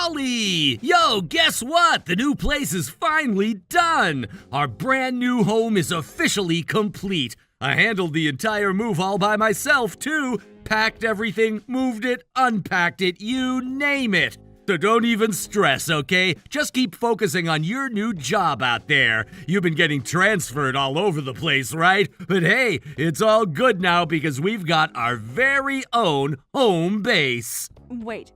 Holly! Yo, guess what? The new place is finally done! Our brand new home is officially complete. I handled the entire move all by myself, too. Packed everything, moved it, unpacked it, you name it. So don't even stress, okay? Just keep focusing on your new job out there. You've been getting transferred all over the place, right? But hey, it's all good now because we've got our very own home base. Wait.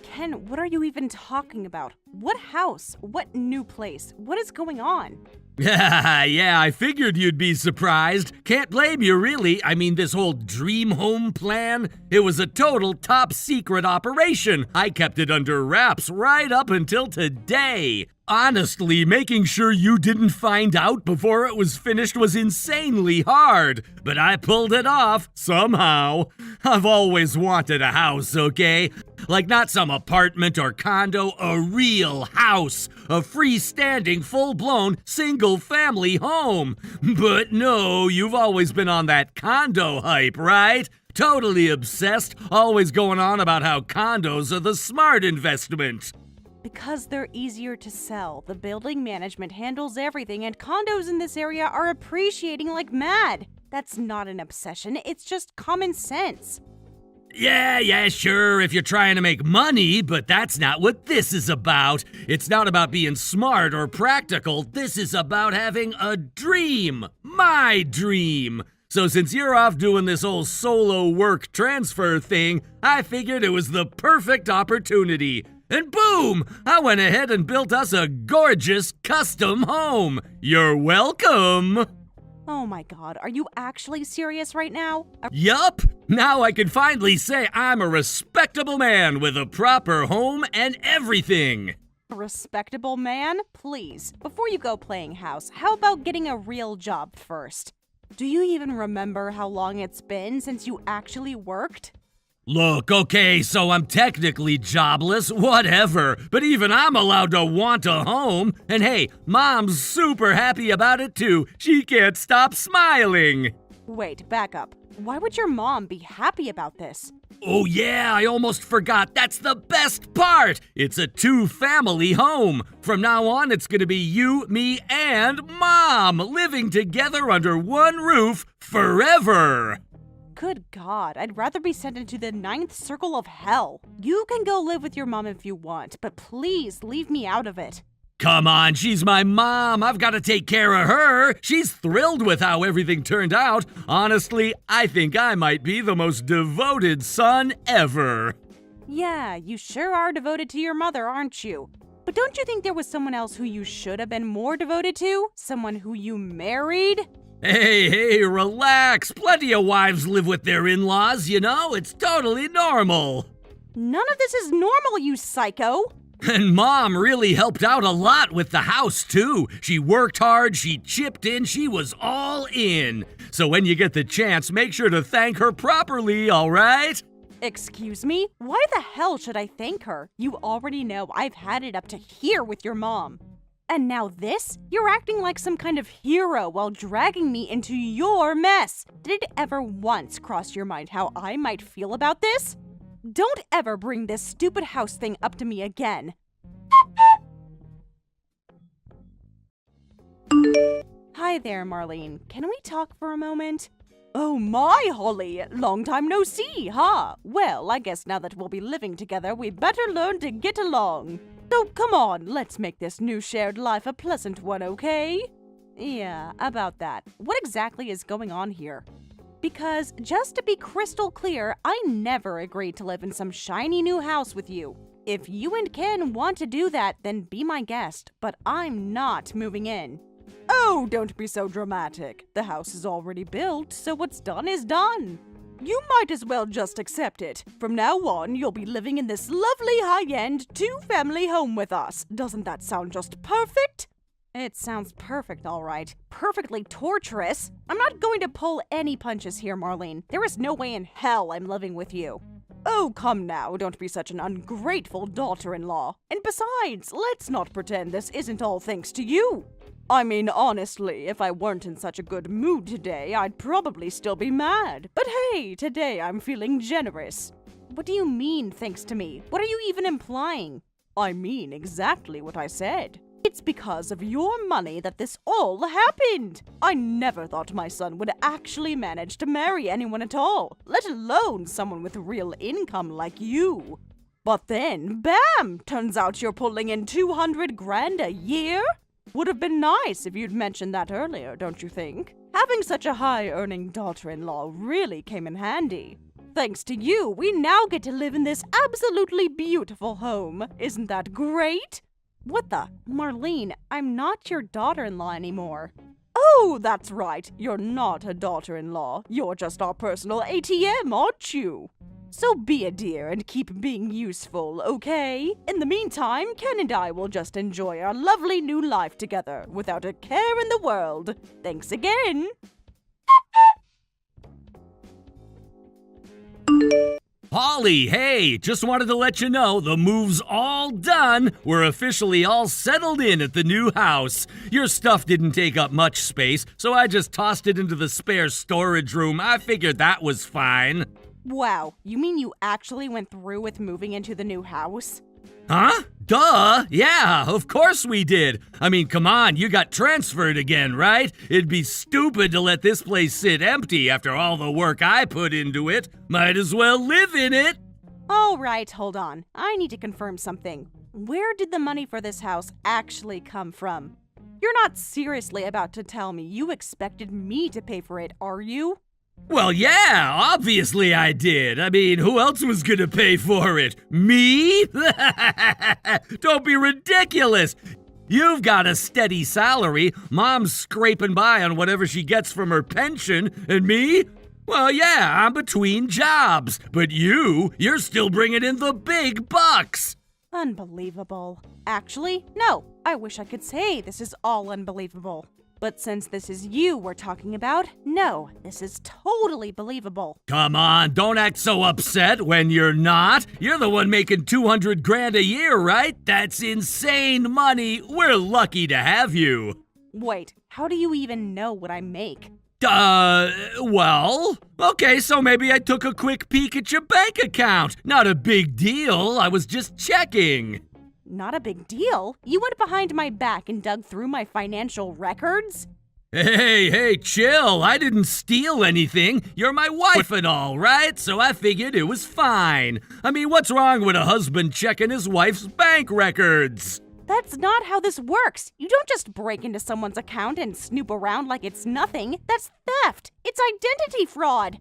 Ken, what are you even talking about? What house? What new place? What is going on? Yeah, I figured you'd be surprised. Can't blame you, really. I mean, this whole dream home plan, it was a total top secret operation. I kept it under wraps right up until today. Honestly, making sure you didn't find out before it was finished was insanely hard, but I pulled it off somehow. I've always wanted a house, okay? Like not some apartment or condo, a real house. A freestanding, full-blown, single-family home. But no, you've always been on that condo hype, right? Totally obsessed, always going on about how condos are the smart investment. Because they're easier to sell. The building management handles everything, and condos in this area are appreciating like mad. That's not an obsession, it's just common sense. Yeah, sure, if you're trying to make money, but that's not what this is about. It's not about being smart or practical. This is about having a dream. My dream. So since you're off doing this whole solo work transfer thing, I figured it was the perfect opportunity. And boom! I went ahead and built us a gorgeous custom home. You're welcome. Oh my god, are you actually serious right now? Yup! Now I can finally say I'm a respectable man with a proper home and everything. A respectable man? Please, before you go playing house, how about getting a real job first? Do you even remember how long it's been since you actually worked? Look, okay, so I'm technically jobless, whatever, but even I'm allowed to want a home. And hey, Mom's super happy about it too. She can't stop smiling. Wait, back up. Why would your mom be happy about this? Oh yeah, I almost forgot. That's the best part. It's a two-family home. From now on, it's gonna be you, me, and Mom living together under one roof forever. Good God, I'd rather be sent into the 9th circle of hell. You can go live with your mom if you want, but please leave me out of it. Come on, she's my mom. I've got to take care of her. She's thrilled with how everything turned out. Honestly, I think I might be the most devoted son ever. Yeah, you sure are devoted to your mother, aren't you? But don't you think there was someone else who you should have been more devoted to? Someone who you married? Hey, relax. Plenty of wives live with their in-laws, you know? It's totally normal. None of this is normal, you psycho. And Mom really helped out a lot with the house, too. She worked hard, she chipped in, she was all in. So when you get the chance, make sure to thank her properly, all right? Excuse me? Why the hell should I thank her? You already know I've had it up to here with your mom. And now this? You're acting like some kind of hero while dragging me into your mess. Did it ever once cross your mind how I might feel about this? Don't ever bring this stupid house thing up to me again. Hi there, Marlene. Can we talk for a moment? Oh my, Holly! Long time no see, huh? Well, I guess now that we'll be living together, we better learn to get along. So come on, let's make this new shared life a pleasant one, okay? Yeah, about that. What exactly is going on here? Because, just to be crystal clear, I never agreed to live in some shiny new house with you. If you and Ken want to do that, then be my guest, but I'm not moving in. Oh, don't be so dramatic. The house is already built, so what's done is done. You might as well just accept it. From now on, you'll be living in this lovely high-end two-family home with us. Doesn't that sound just perfect? It sounds perfect, all right. Perfectly torturous. I'm not going to pull any punches here, Marlene. There is no way in hell I'm living with you. Oh, come now, don't be such an ungrateful daughter-in-law. And besides, let's not pretend this isn't all thanks to you. I mean, honestly, if I weren't in such a good mood today, I'd probably still be mad. But hey, today I'm feeling generous. What do you mean, thanks to me? What are you even implying? I mean exactly what I said. It's because of your money that this all happened. I never thought my son would actually manage to marry anyone at all, let alone someone with real income like you. But then, bam! Turns out you're pulling in 200 grand a year? Would have been nice if you'd mentioned that earlier, don't you think? Having such a high-earning daughter-in-law really came in handy. Thanks to you, we now get to live in this absolutely beautiful home. Isn't that great? What the? Marlene, I'm not your daughter-in-law anymore. Oh, that's right. You're not a daughter-in-law. You're just our personal ATM, aren't you? So be a dear and keep being useful, okay? In the meantime, Ken and I will just enjoy our lovely new life together without a care in the world. Thanks again. Holly, hey, just wanted to let you know the move's all done. We're officially all settled in at the new house. Your stuff didn't take up much space, so I just tossed it into the spare storage room. I figured that was fine. Wow, you mean you actually went through with moving into the new house? Huh? Duh! Yeah, of course we did. I mean, come on, you got transferred again, right? It'd be stupid to let this place sit empty after all the work I put into it. Might as well live in it. All right, hold on. I need to confirm something. Where did the money for this house actually come from? You're not seriously about to tell me you expected me to pay for it, are you? Well, yeah, obviously I did. I mean, who else was gonna pay for it? Me? Don't be ridiculous. You've got a steady salary. Mom's scraping by on whatever she gets from her pension. And me? Well, yeah, I'm between jobs. But you're still bringing in the big bucks. Unbelievable. Actually, no. I wish I could say this is all unbelievable. But since this is you we're talking about, no, this is totally believable. Come on, don't act so upset when you're not. You're the one making 200 grand a year, right? That's insane money. We're lucky to have you. Wait, how do you even know what I make? Well, okay, so maybe I took a quick peek at your bank account. Not a big deal, I was just checking. Not a big deal. You went behind my back and dug through my financial records? Hey, chill. I didn't steal anything. You're my wife and all, right? So I figured it was fine. I mean, what's wrong with a husband checking his wife's bank records? That's not how this works. You don't just break into someone's account and snoop around like it's nothing. That's theft. It's identity fraud.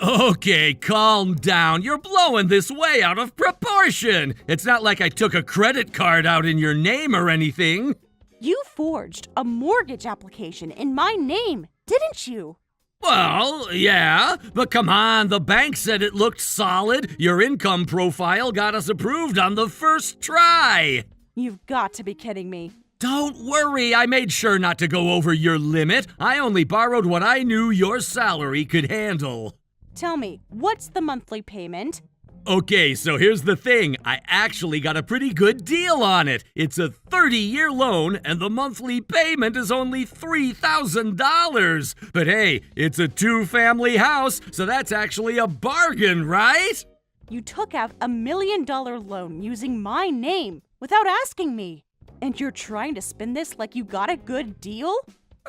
Okay, calm down. You're blowing this way out of proportion. It's not like I took a credit card out in your name or anything. You forged a mortgage application in my name, didn't you? Well, yeah, but come on, the bank said it looked solid. Your income profile got us approved on the first try. You've got to be kidding me. Don't worry, I made sure not to go over your limit. I only borrowed what I knew your salary could handle. Tell me, what's the monthly payment? Okay, so here's the thing. I actually got a pretty good deal on it. It's a 30-year loan, and the monthly payment is only $3,000. But hey, it's a two-family house, so that's actually a bargain, right? You took out $1 million loan using my name without asking me. And you're trying to spin this like you got a good deal?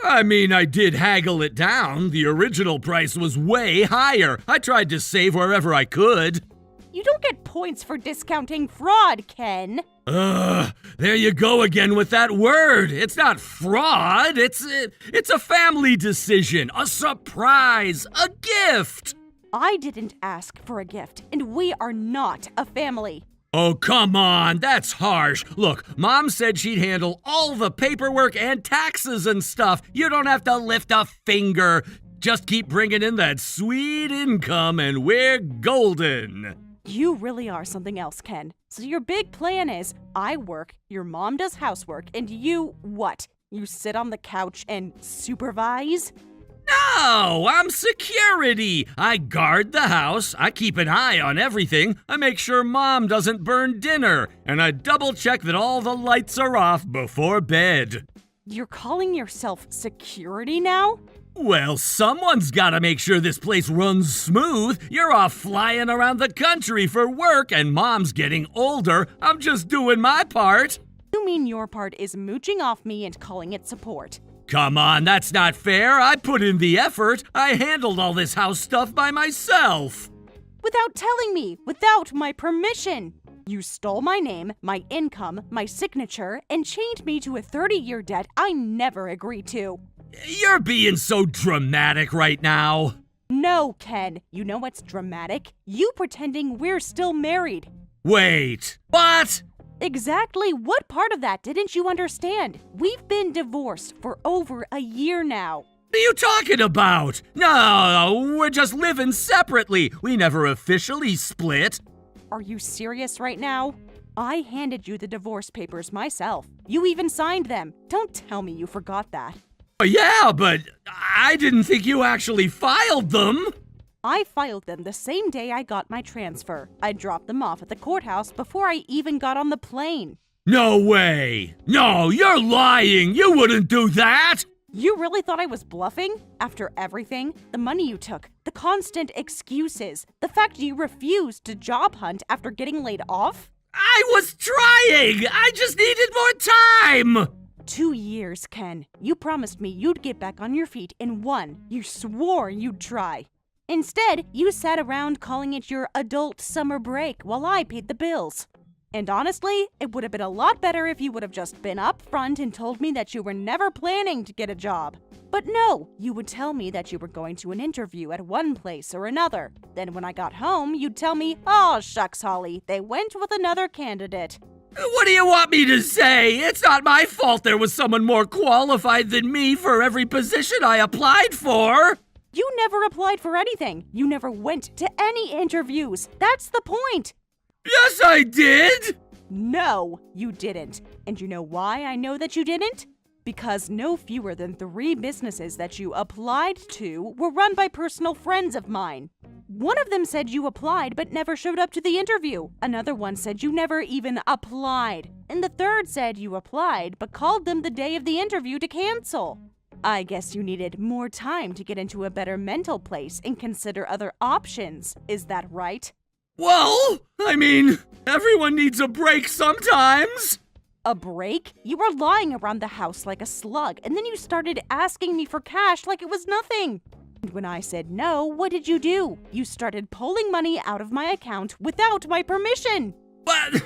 I mean, I did haggle it down. The original price was way higher. I tried to save wherever I could. You don't get points for discounting fraud, Ken. There you go again with that word. It's not fraud. It's a family decision, a surprise, a gift. I didn't ask for a gift, and we are not a family. Oh, come on, that's harsh. Look, Mom said she'd handle all the paperwork and taxes and stuff. You don't have to lift a finger. Just keep bringing in that sweet income and we're golden. You really are something else, Ken. So your big plan is, I work, your mom does housework, and you, what? You sit on the couch and supervise? No, I'm security. I guard the house, I keep an eye on everything, I make sure Mom doesn't burn dinner, and I double check that all the lights are off before bed. You're calling yourself security now? Well, someone's gotta make sure this place runs smooth. You're off flying around the country for work, and Mom's getting older. I'm just doing my part. You mean your part is mooching off me and calling it support? Come on, that's not fair. I put in the effort. I handled all this house stuff by myself. Without telling me, without my permission. You stole my name, my income, my signature, and chained me to a 30-year debt I never agreed to. You're being so dramatic right now. No, Ken. You know what's dramatic? You pretending we're still married. Wait, what? Exactly what part of that didn't you understand? We've been divorced for over a year now. What are you talking about? No, we're just living separately. We never officially split. Are you serious right now? I handed you the divorce papers myself. You even signed them. Don't tell me you forgot that. Yeah, but I didn't think you actually filed them. I filed them the same day I got my transfer. I dropped them off at the courthouse before I even got on the plane. No way. No, you're lying. You wouldn't do that. You really thought I was bluffing? After everything, the money you took, the constant excuses, the fact you refused to job hunt after getting laid off? I was trying. I just needed more time. 2 years, Ken. You promised me you'd get back on your feet in one. You swore you'd try. Instead, you sat around calling it your adult summer break while I paid the bills. And honestly, it would have been a lot better if you would have just been upfront and told me that you were never planning to get a job. But no, you would tell me that you were going to an interview at one place or another. Then when I got home, you'd tell me, "Oh, shucks, Holly, they went with another candidate." What do you want me to say? It's not my fault there was someone more qualified than me for every position I applied for. You never applied for anything. You never went to any interviews. That's the point. Yes, I did. No, you didn't. And you know why I know that you didn't? Because no fewer than 3 businesses that you applied to were run by personal friends of mine. One of them said you applied but never showed up to the interview. Another one said you never even applied. And the third said you applied but called them the day of the interview to cancel. I guess you needed more time to get into a better mental place and consider other options. Is that right? Well, I mean, everyone needs a break sometimes. A break? You were lying around the house like a slug, and then you started asking me for cash like it was nothing. And when I said no, what did you do? You started pulling money out of my account without my permission. But,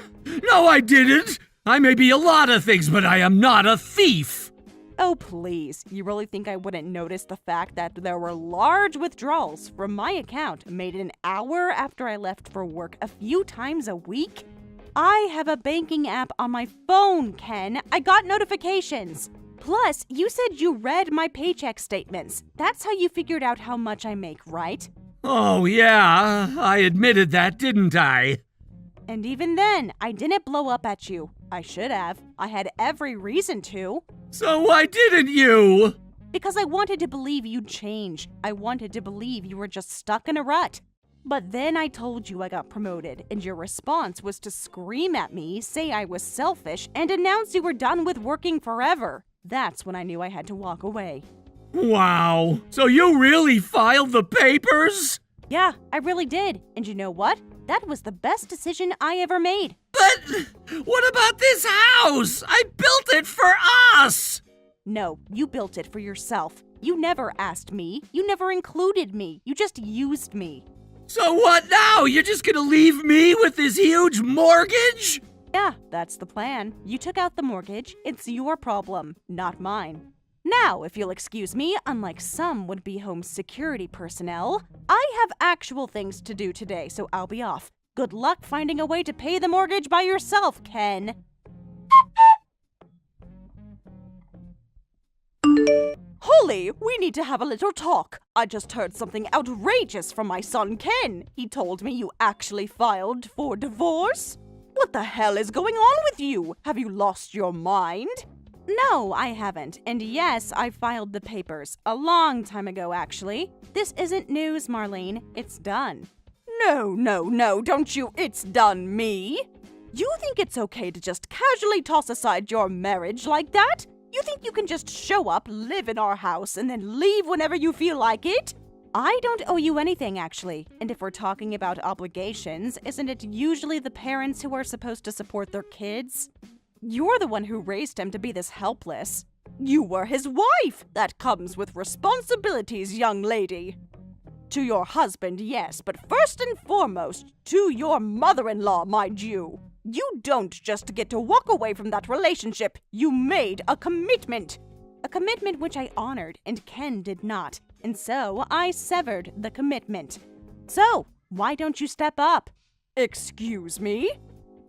no, I didn't. I may be a lot of things, but I am not a thief. Oh, please. You really think I wouldn't notice the fact that there were large withdrawals from my account made an hour after I left for work a few times a week? I have a banking app on my phone, Ken. I got notifications. Plus, you said you read my paycheck statements. That's how you figured out how much I make, right? Oh, yeah, I admitted that, didn't I? And even then, I didn't blow up at you. I should have. I had every reason to. So why didn't you? Because I wanted to believe you'd change. I wanted to believe you were just stuck in a rut. But then I told you I got promoted, and your response was to scream at me, say I was selfish, and announce you were done with working forever. That's when I knew I had to walk away. Wow, so you really filed the papers? Yeah, I really did. And you know what? That was the best decision I ever made. But what about this house? I built it for us! No, you built it for yourself. You never asked me. You never included me. You just used me. So what now? You're just gonna leave me with this huge mortgage? Yeah, that's the plan. You took out the mortgage. It's your problem, not mine. Now, if you'll excuse me, unlike some would-be home security personnel, I have actual things to do today, so I'll be off. Good luck finding a way to pay the mortgage by yourself, Ken. Holly, we need to have a little talk. I just heard something outrageous from my son Ken. He told me you actually filed for divorce. What the hell is going on with you? Have you lost your mind? No, I haven't. And yes, I filed the papers. A long time ago, actually. This isn't news, Marlene. It's done. No, don't you it's done me. You think it's okay to just casually toss aside your marriage like that? You think you can just show up, live in our house, and then leave whenever you feel like it? I don't owe you anything, actually. And if we're talking about obligations, isn't it usually the parents who are supposed to support their kids? You're the one who raised him to be this helpless. You were his wife! That comes with responsibilities, young lady. To your husband, yes, but first and foremost, to your mother-in-law, mind you. You don't just get to walk away from that relationship. You made a commitment. A commitment which I honored, and Ken did not. And so I severed the commitment. So, why don't you step up? Excuse me?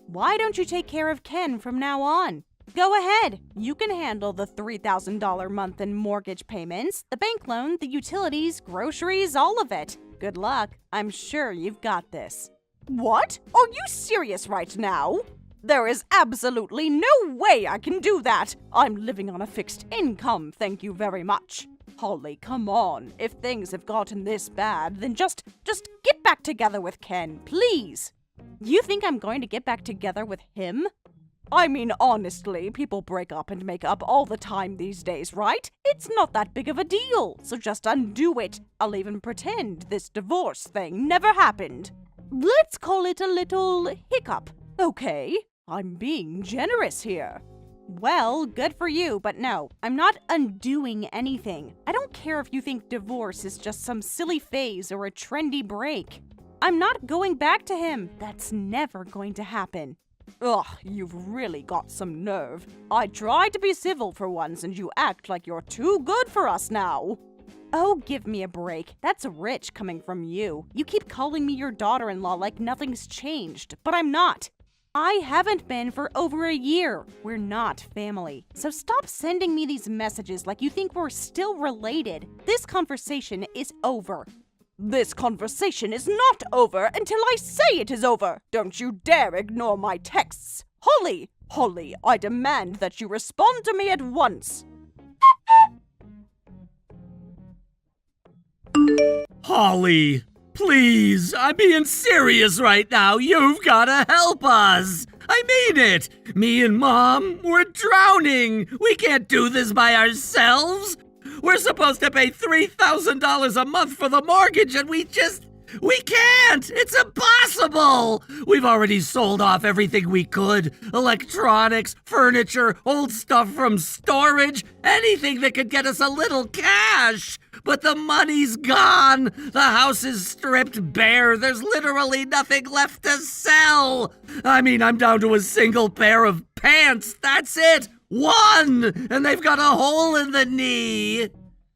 Why don't you take care of Ken from now on? Go ahead. You can handle the $3,000 month in mortgage payments, the bank loan, the utilities, groceries, all of it. Good luck. I'm sure you've got this. What? Are you serious right now? There is absolutely no way I can do that. I'm living on a fixed income, thank you very much. Holly, come on. If things have gotten this bad, then just get back together with Ken, please. You think I'm going to get back together with him? I mean, honestly, people break up and make up all the time these days, right? It's not that big of a deal, so just undo it. I'll even pretend this divorce thing never happened. Let's call it a little hiccup, okay? I'm being generous here. Well, good for you, but no, I'm not undoing anything. I don't care if you think divorce is just some silly phase or a trendy break. I'm not going back to him. That's never going to happen. Ugh, you've really got some nerve. I tried to be civil for once and you act like you're too good for us now. Oh, give me a break. That's rich coming from you. You keep calling me your daughter-in-law like nothing's changed, but I'm not. I haven't been for over a year. We're not family. So stop sending me these messages like you think we're still related. This conversation is over. This conversation is not over until I say it is over. Don't you dare ignore my texts. Holly, I demand that you respond to me at once. Holly, please, I'm being serious right now. You've gotta help us. I mean it. Me and Mom, we're drowning. We can't do this by ourselves. We're supposed to pay $3,000 a month for the mortgage and we can't! It's impossible! We've already sold off everything we could. Electronics, furniture, old stuff from storage, anything that could get us a little cash. But the money's gone. The house is stripped bare. There's literally nothing left to sell. I mean, I'm down to a single pair of pants. That's it. One! And they've got a hole in the knee.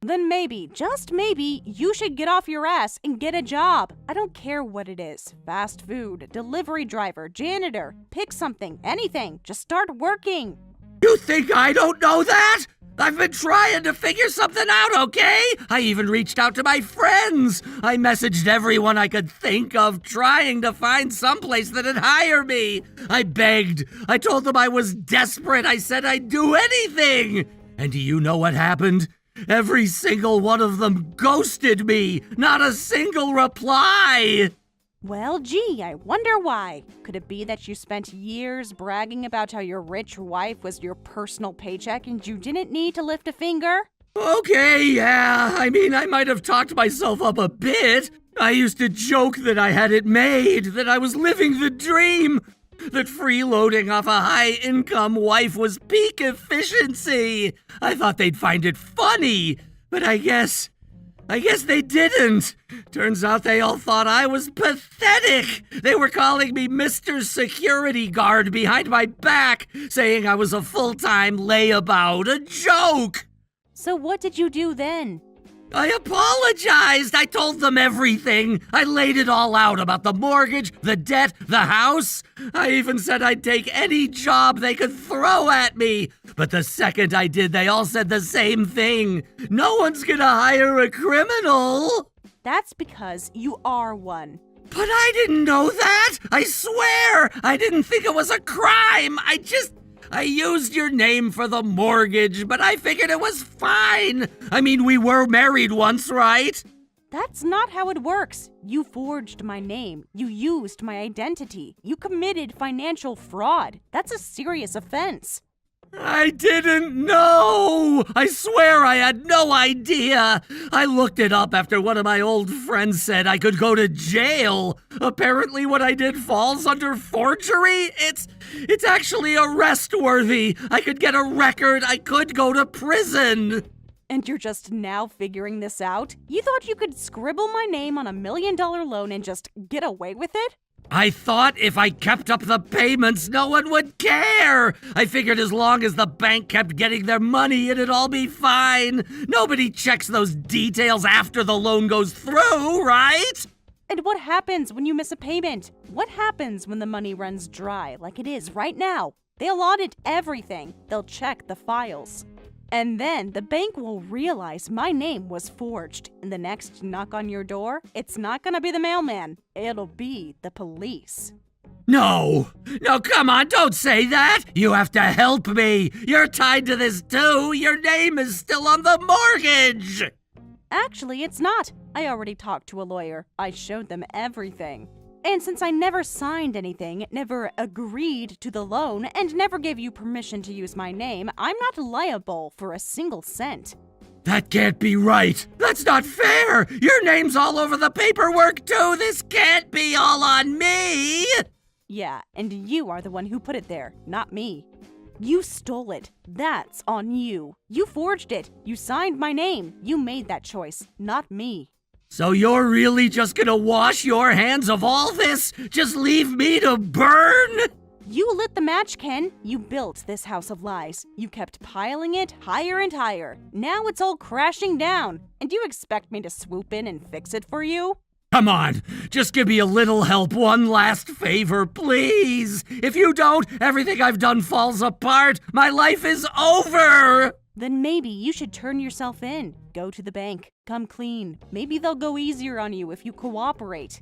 Then maybe, just maybe, you should get off your ass and get a job. I don't care what it is. Fast food, delivery driver, janitor. Pick something, anything. Just start working. You think I don't know that? I've been trying to figure something out, okay? I even reached out to my friends. I messaged everyone I could think of, trying to find someplace that'd hire me. I begged. I told them I was desperate. I said I'd do anything. And do you know what happened? Every single one of them ghosted me. Not a single reply. Well, gee, I wonder why. Could it be that you spent years bragging about how your rich wife was your personal paycheck and you didn't need to lift a finger? Okay, yeah. I mean, I might have talked myself up a bit. I used to joke that I had it made, that I was living the dream, that freeloading off a high-income wife was peak efficiency. I thought they'd find it funny, but I guess they didn't. Turns out they all thought I was pathetic. They were calling me Mr. Security Guard behind my back, saying I was a full-time layabout, a joke. So what did you do then? I apologized. I told them everything. I laid it all out about the mortgage, the debt, the house. I even said I'd take any job they could throw at me. But the second I did, they all said the same thing. No one's gonna hire a criminal. That's because you are one. But I didn't know that. I swear. I didn't think it was a crime. I used your name for the mortgage, but I figured it was fine. I mean, we were married once, right? That's not how it works. You forged my name. You used my identity. You committed financial fraud. That's a serious offense. I didn't know! I swear I had no idea! I looked it up after one of my old friends said I could go to jail. Apparently what I did falls under forgery? It's actually arrest-worthy. I could get a record. I could go to prison. And you're just now figuring this out? You thought you could scribble my name on $1 million loan and just get away with it? I thought if I kept up the payments, no one would care. I figured as long as the bank kept getting their money, it'd all be fine. Nobody checks those details after the loan goes through, right? And what happens when you miss a payment? What happens when the money runs dry, like it is right now? They'll audit everything. They'll check the files. And then the bank will realize my name was forged. And the next knock on your door, it's not gonna be the mailman. It'll be the police. No, come on, don't say that. You have to help me. You're tied to this too. Your name is still on the mortgage. Actually, it's not. I already talked to a lawyer. I showed them everything. And since I never signed anything, never agreed to the loan, and never gave you permission to use my name, I'm not liable for a single cent. That can't be right. That's not fair. Your name's all over the paperwork too. This can't be all on me. Yeah, and you are the one who put it there, not me. You stole it. That's on you. You forged it. You signed my name. You made that choice, not me. So you're really just gonna wash your hands of all this? Just leave me to burn? You lit the match, Ken. You built this house of lies. You kept piling it higher and higher. Now it's all crashing down. And you expect me to swoop in and fix it for you? Come on, just give me a little help, one last favor, please. If you don't, everything I've done falls apart. My life is over. Then maybe you should turn yourself in. Go to the bank. Come clean. Maybe they'll go easier on you if you cooperate.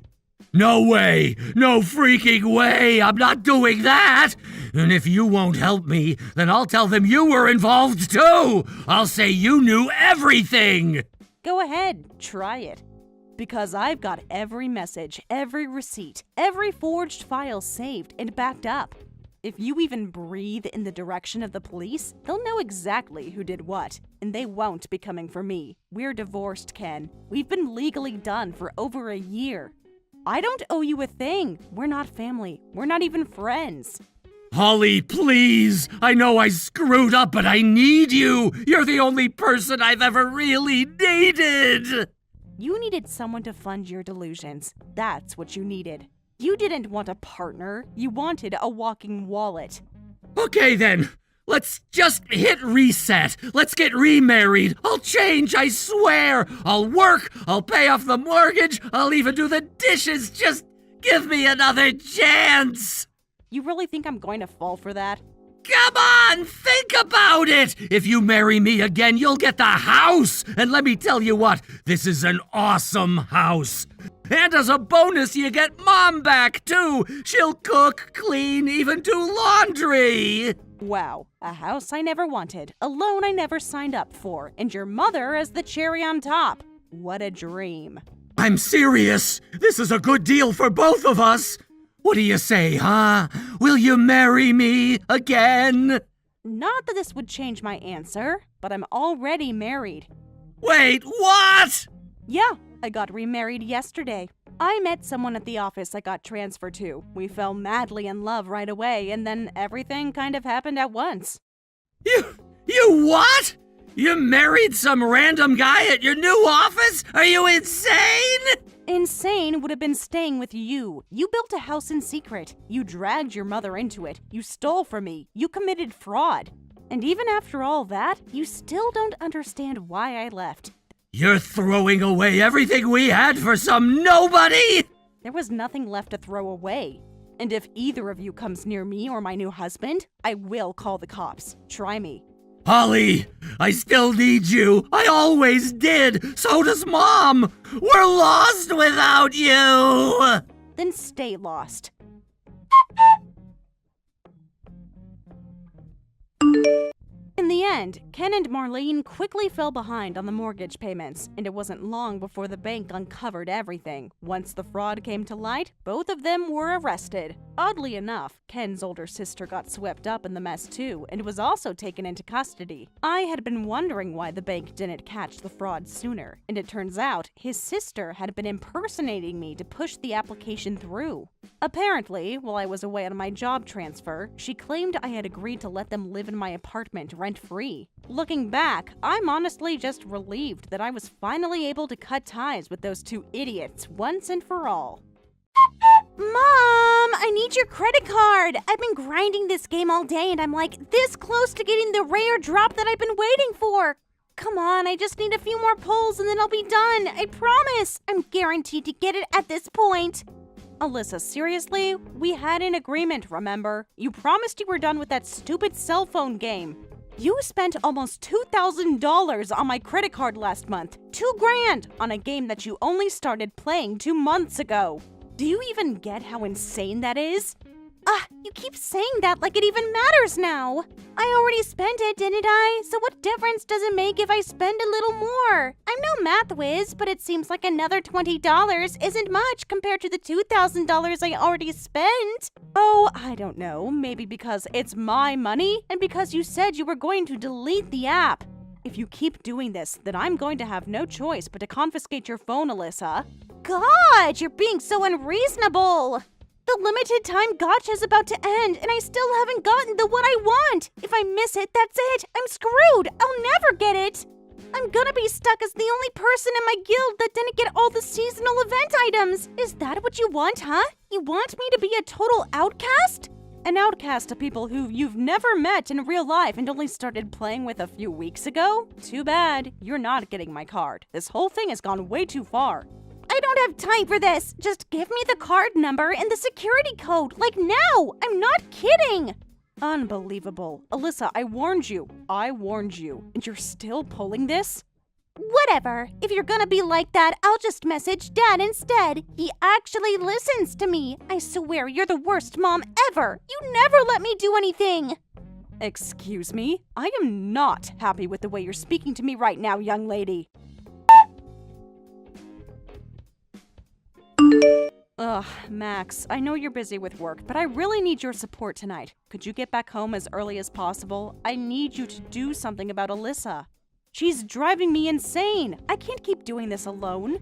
No way! No freaking way! I'm not doing that! And if you won't help me, then I'll tell them you were involved too! I'll say you knew everything! Go ahead, try it. Because I've got every message, every receipt, every forged file saved and backed up. If you even breathe in the direction of the police, they'll know exactly who did what, and they won't be coming for me. We're divorced, Ken. We've been legally done for over a year. I don't owe you a thing. We're not family. We're not even friends. Holly, please! I know I screwed up, but I need you! You're the only person I've ever really needed! You needed someone to fund your delusions. That's what you needed. You didn't want a partner. You wanted a walking wallet. Okay then, let's just hit reset. Let's get remarried. I'll change, I swear. I'll work, I'll pay off the mortgage, I'll even do the dishes. Just give me another chance. You really think I'm going to fall for that? Come on, think about it! If you marry me again, you'll get the house! And let me tell you what, this is an awesome house. And as a bonus, you get Mom back, too. She'll cook, clean, even do laundry. Wow, a house I never wanted, a loan I never signed up for, and your mother as the cherry on top. What a dream. I'm serious. This is a good deal for both of us. What do you say, huh? Will you marry me again? Not that this would change my answer, but I'm already married. Wait, what? Yeah, I got remarried yesterday. I met someone at the office I got transferred to. We fell madly in love right away, and then everything kind of happened at once. You what? You married some random guy at your new office? Are you insane? Insane would have been staying with you. You built a house in secret. You dragged your mother into it. You stole from me. You committed fraud. And even after all that, you still don't understand why I left. You're throwing away everything we had for some nobody? There was nothing left to throw away. And if either of you comes near me or my new husband, I will call the cops. Try me. Holly, I still need you. I always did. So does Mom. We're lost without you. Then stay lost. In the end, Ken and Marlene quickly fell behind on the mortgage payments, and it wasn't long before the bank uncovered everything. Once the fraud came to light, both of them were arrested. Oddly enough, Ken's older sister got swept up in the mess too, and was also taken into custody. I had been wondering why the bank didn't catch the fraud sooner, and it turns out his sister had been impersonating me to push the application through. Apparently, while I was away on my job transfer, she claimed I had agreed to let them live in my apartment rent-free. Looking back, I'm honestly just relieved that I was finally able to cut ties with those two idiots once and for all. Mom, I need your credit card. I've been grinding this game all day and I'm like this close to getting the rare drop that I've been waiting for. Come on, I just need a few more pulls and then I'll be done. I promise. I'm guaranteed to get it at this point. Alyssa, seriously? We had an agreement, remember? You promised you were done with that stupid cell phone game. You spent almost $2,000 on my credit card last month. $2,000 on a game that you only started playing 2 months ago. Do you even get how insane that is? You keep saying that like it even matters now. I already spent it, didn't I? So what difference does it make if I spend a little more? I'm no math whiz, but it seems like another $20 isn't much compared to the $2,000 I already spent. Oh, I don't know. Maybe because it's my money and because you said you were going to delete the app. If you keep doing this, then I'm going to have no choice but to confiscate your phone, Alyssa. God, you're being so unreasonable. The limited time gotcha is about to end, and I still haven't gotten the what I want. If I miss it, that's it. I'm screwed. I'll never get it. I'm gonna be stuck as the only person in my guild that didn't get all the seasonal event items. Is that what you want, huh? You want me to be a total outcast? An outcast to people who you've never met in real life and only started playing with a few weeks ago? Too bad. You're not getting my card. This whole thing has gone way too far. I don't have time for this. Just give me the card number and the security code, like now. I'm not kidding. Unbelievable. Alyssa, I warned you. And you're still pulling this? Whatever. If you're gonna be like that, I'll just message Dad instead. He actually listens to me. I swear you're the worst mom ever. You never let me do anything. Excuse me? I am not happy with the way you're speaking to me right now, young lady. Ugh, Max, I know you're busy with work, but I really need your support tonight. Could you get back home as early as possible? I need you to do something about Alyssa. She's driving me insane. I can't keep doing this alone.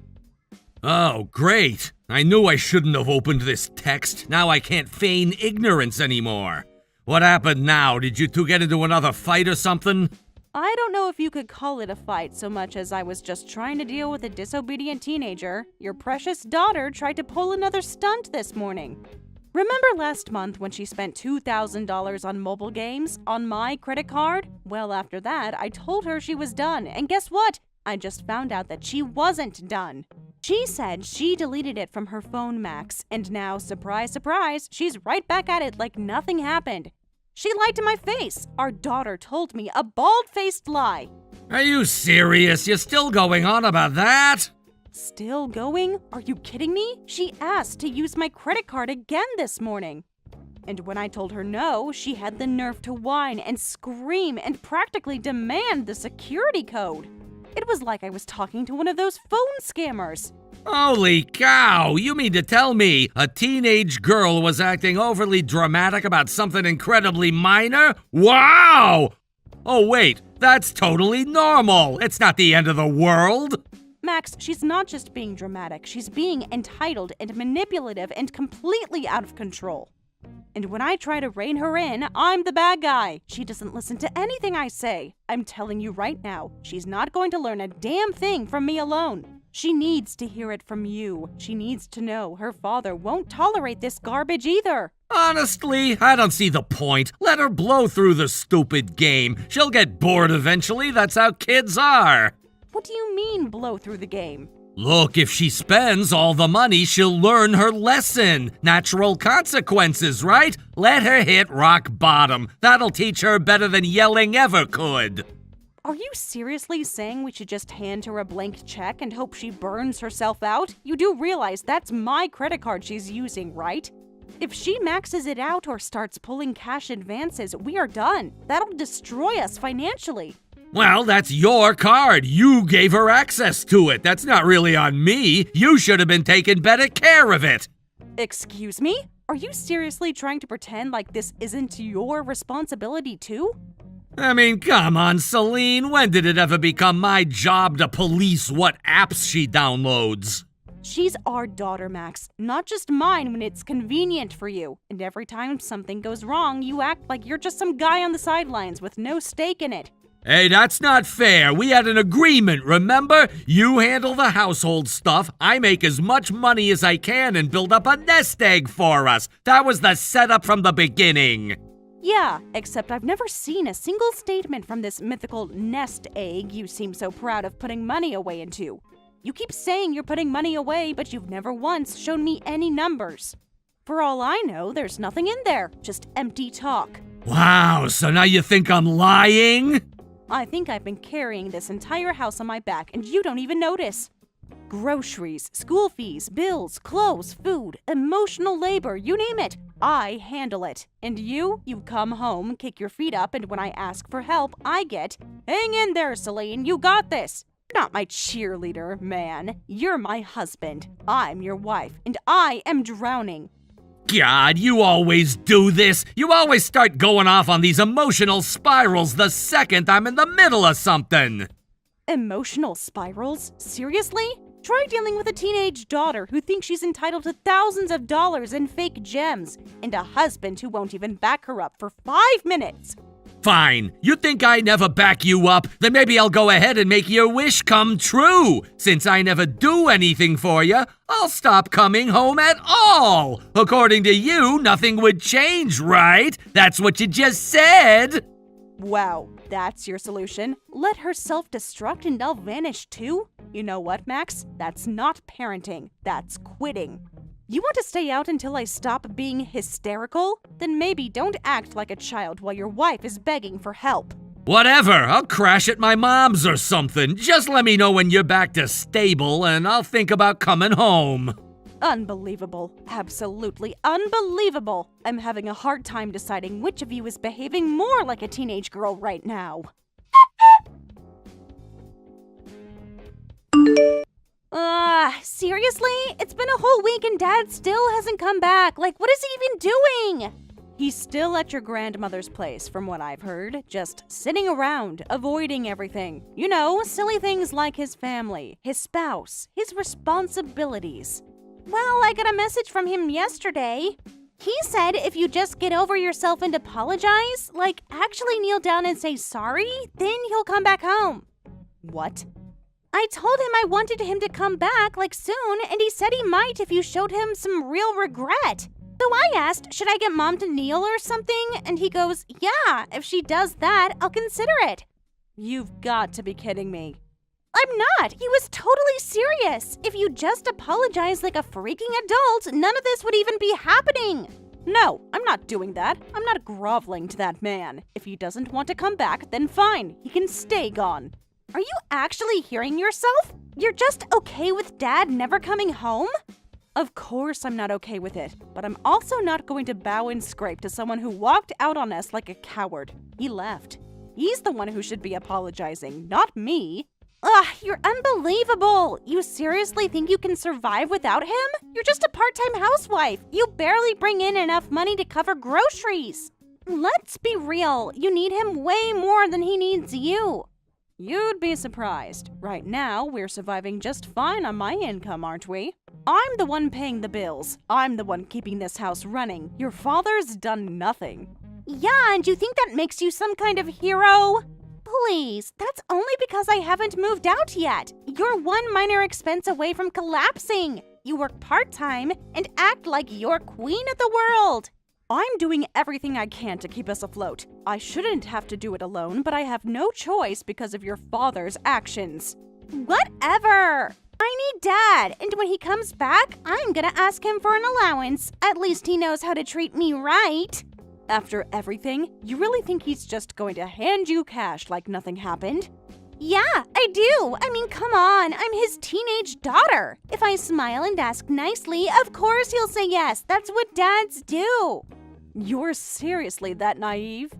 Oh, great. I knew I shouldn't have opened this text. Now I can't feign ignorance anymore. What happened now? Did you two get into another fight or something? I don't know if you could call it a fight so much as I was just trying to deal with a disobedient teenager. Your precious daughter tried to pull another stunt this morning. Remember last month when she spent $2,000 on mobile games on my credit card? Well, after that, I told her she was done, and guess what? I just found out that she wasn't done. She said she deleted it from her phone, Max, and now, surprise, surprise, she's right back at it like nothing happened. She lied to my face. Our daughter told me a bald-faced lie. Are you serious? You're still going on about that? Still going? Are you kidding me? She asked to use my credit card again this morning. And when I told her no, she had the nerve to whine and scream and practically demand the security code. It was like I was talking to one of those phone scammers. Holy cow! You mean to tell me a teenage girl was acting overly dramatic about something incredibly minor? Wow! Oh wait, that's totally normal. It's not the end of the world. Max, she's not just being dramatic. She's being entitled and manipulative and completely out of control. And when I try to rein her in, I'm the bad guy. She doesn't listen to anything I say. I'm telling you right now, she's not going to learn a damn thing from me alone. She needs to hear it from you. She needs to know her father won't tolerate this garbage either. Honestly, I don't see the point. Let her blow through the stupid game. She'll get bored eventually. That's how kids are. What do you mean, blow through the game? Look, if she spends all the money, she'll learn her lesson. Natural consequences, right? Let her hit rock bottom. That'll teach her better than yelling ever could. Are you seriously saying we should just hand her a blank check and hope she burns herself out? You do realize that's my credit card she's using, right? If she maxes it out or starts pulling cash advances, we are done. That'll destroy us financially. Well, that's your card. You gave her access to it. That's not really on me. You should have been taking better care of it. Excuse me? Are you seriously trying to pretend like this isn't your responsibility too? I mean, come on, Celine. When did it ever become my job to police what apps she downloads? She's our daughter, Max, not just mine when it's convenient for you. And every time something goes wrong, you act like you're just some guy on the sidelines with no stake in it. Hey, that's not fair. We had an agreement, remember? You handle the household stuff, I make as much money as I can and build up a nest egg for us. That was the setup from the beginning. Yeah, except I've never seen a single statement from this mythical nest egg you seem so proud of putting money away into. You keep saying you're putting money away, but you've never once shown me any numbers. For all I know, there's nothing in there, just empty talk. Wow, so now you think I'm lying? I think I've been carrying this entire house on my back and you don't even notice. Groceries, school fees, bills, clothes, food, emotional labor, you name it. I handle it. And you come home, kick your feet up, and when I ask for help, I get, "Hang in there, Celine, you got this." You're not my cheerleader, man. You're my husband. I'm your wife, and I am drowning. God, you always do this. You always start going off on these emotional spirals the second I'm in the middle of something. Emotional spirals? Seriously? Try dealing with a teenage daughter who thinks she's entitled to thousands of dollars in fake gems, and a husband who won't even back her up for 5 minutes. Fine. You think I never back you up? Then maybe I'll go ahead and make your wish come true. Since I never do anything for you, I'll stop coming home at all. According to you, nothing would change, right? That's what you just said. Wow, that's your solution? Let her self-destruct and I'll vanish too? You know what, Max? That's not parenting. That's quitting. You want to stay out until I stop being hysterical? Then maybe don't act like a child while your wife is begging for help. Whatever, I'll crash at my mom's or something. Just let me know when you're back to stable and I'll think about coming home. Unbelievable. Absolutely unbelievable. I'm having a hard time deciding which of you is behaving more like a teenage girl right now. Seriously? It's been a whole week and Dad still hasn't come back. Like, what is he even doing? He's still at your grandmother's place, from what I've heard. Just sitting around, avoiding everything. You know, silly things like his family, his spouse, his responsibilities. Well, I got a message from him yesterday. He said if you just get over yourself and apologize, like actually kneel down and say sorry, then he'll come back home. What? I told him I wanted him to come back, like soon, and he said he might if you showed him some real regret. So I asked, should I get Mom to kneel or something? And he goes, yeah, if she does that, I'll consider it. You've got to be kidding me. I'm not. He was totally serious. If you just apologize like a freaking adult, none of this would even be happening. No, I'm not doing that. I'm not groveling to that man. If he doesn't want to come back, then fine. He can stay gone. Are you actually hearing yourself? You're just okay with Dad never coming home? Of course I'm not okay with it, but I'm also not going to bow and scrape to someone who walked out on us like a coward. He left. He's the one who should be apologizing, not me. Ugh, you're unbelievable. You seriously think you can survive without him? You're just a part-time housewife. You barely bring in enough money to cover groceries. Let's be real. You need him way more than he needs you. You'd be surprised. Right now, we're surviving just fine on my income, aren't we? I'm the one paying the bills. I'm the one keeping this house running. Your father's done nothing. Yeah, and you think that makes you some kind of hero? Please, that's only because I haven't moved out yet. You're one minor expense away from collapsing. You work part-time and act like you're queen of the world. I'm doing everything I can to keep us afloat. I shouldn't have to do it alone, but I have no choice because of your father's actions. Whatever! I need Dad, and when he comes back, I'm gonna ask him for an allowance. At least he knows how to treat me right. After everything, you really think he's just going to hand you cash like nothing happened? Yeah, I do. I mean, come on. I'm his teenage daughter. If I smile and ask nicely, of course he'll say yes. That's what dads do. You're seriously that naive?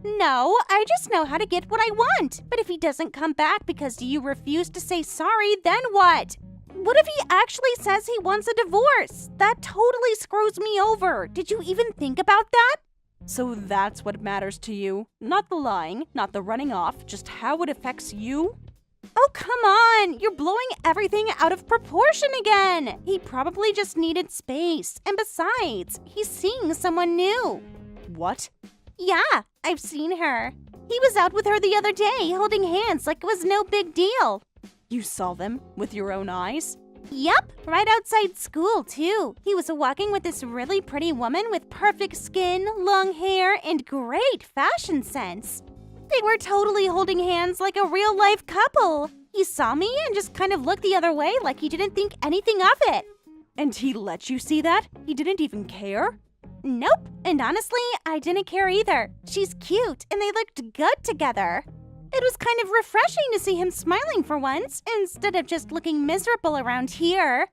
No, I just know how to get what I want. But if he doesn't come back because you refuse to say sorry, then what? What if he actually says he wants a divorce? That totally screws me over. Did you even think about that? So that's what matters to you? Not the lying, not the running off, just how it affects you? Oh, come on! You're blowing everything out of proportion again! He probably just needed space. And besides, he's seeing someone new. What? Yeah, I've seen her. He was out with her the other day, holding hands like it was no big deal. You saw them with your own eyes? Yup, right outside school, too. He was walking with this really pretty woman with perfect skin, long hair, and great fashion sense. They were totally holding hands like a real-life couple. He saw me and just kind of looked the other way like he didn't think anything of it. And he let you see that? He didn't even care? Nope, and honestly, I didn't care either. She's cute, and they looked good together. It was kind of refreshing to see him smiling for once, instead of just looking miserable around here.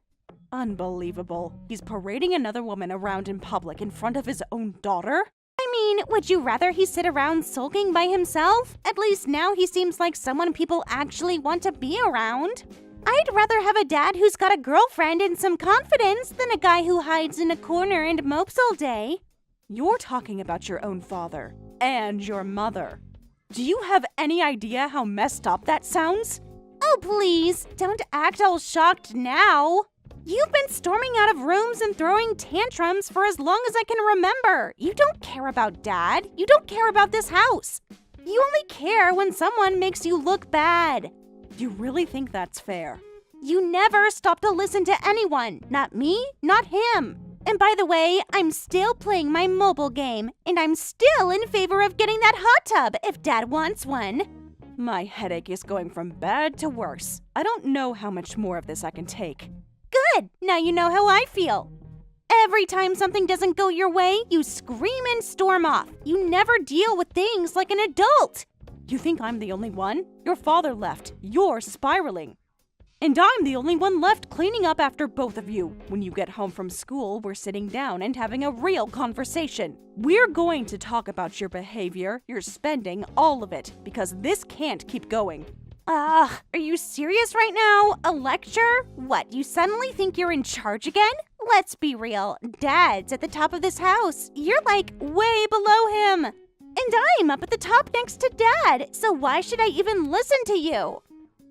Unbelievable. He's parading another woman around in public in front of his own daughter? I mean, would you rather he sit around sulking by himself? At least now he seems like someone people actually want to be around. I'd rather have a dad who's got a girlfriend and some confidence than a guy who hides in a corner and mopes all day. You're talking about your own father and your mother. Do you have any idea how messed up that sounds? Oh, please, don't act all shocked now. You've been storming out of rooms and throwing tantrums for as long as I can remember. You don't care about Dad. You don't care about this house. You only care when someone makes you look bad. You really think that's fair? You never stop to listen to anyone. Not me, not him. And by the way, I'm still playing my mobile game, and I'm still in favor of getting that hot tub if Dad wants one. My headache is going from bad to worse. I don't know how much more of this I can take. Good, now you know how I feel. Every time something doesn't go your way, you scream and storm off. You never deal with things like an adult. You think I'm the only one? Your father left. You're spiraling. And I'm the only one left cleaning up after both of you. When you get home from school, we're sitting down and having a real conversation. We're going to talk about your behavior, your spending, all of it, because this can't keep going. Are you serious right now? A lecture? What, you suddenly think you're in charge again? Let's be real. Dad's at the top of this house. You're like way below him. And I'm up at the top next to Dad, so why should I even listen to you?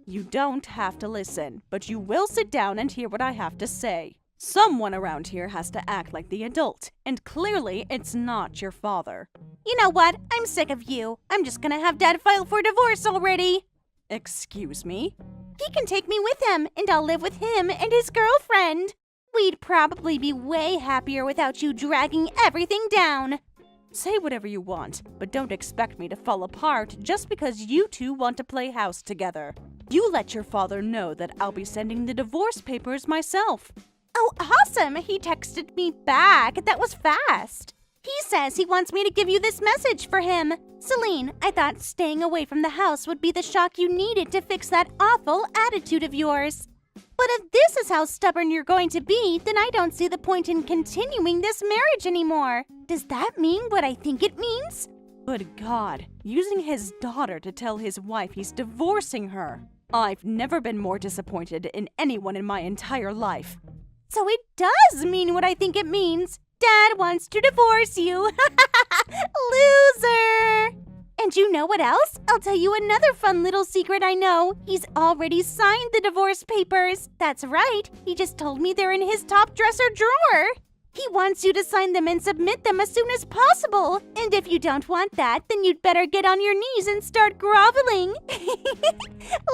You don't have to listen, but you will sit down and hear what I have to say. Someone around here has to act like the adult, and clearly it's not your father. You know what? I'm sick of you. I'm just gonna have Dad file for divorce already. Excuse me? He can take me with him, and I'll live with him and his girlfriend. We'd probably be way happier without you dragging everything down. Say whatever you want, but don't expect me to fall apart just because you two want to play house together. You let your father know that I'll be sending the divorce papers myself. Oh, awesome! He texted me back. That was fast. He says he wants me to give you this message for him. Celine, I thought staying away from the house would be the shock you needed to fix that awful attitude of yours. But if this is how stubborn you're going to be, then I don't see the point in continuing this marriage anymore. Does that mean what I think it means? Good God, using his daughter to tell his wife he's divorcing her. I've never been more disappointed in anyone in my entire life. So it does mean what I think it means. Dad wants to divorce you. Loser! And you know what else? I'll tell you another fun little secret I know. He's already signed the divorce papers. That's right. He just told me they're in his top dresser drawer. He wants you to sign them and submit them as soon as possible. And if you don't want that, then you'd better get on your knees and start groveling.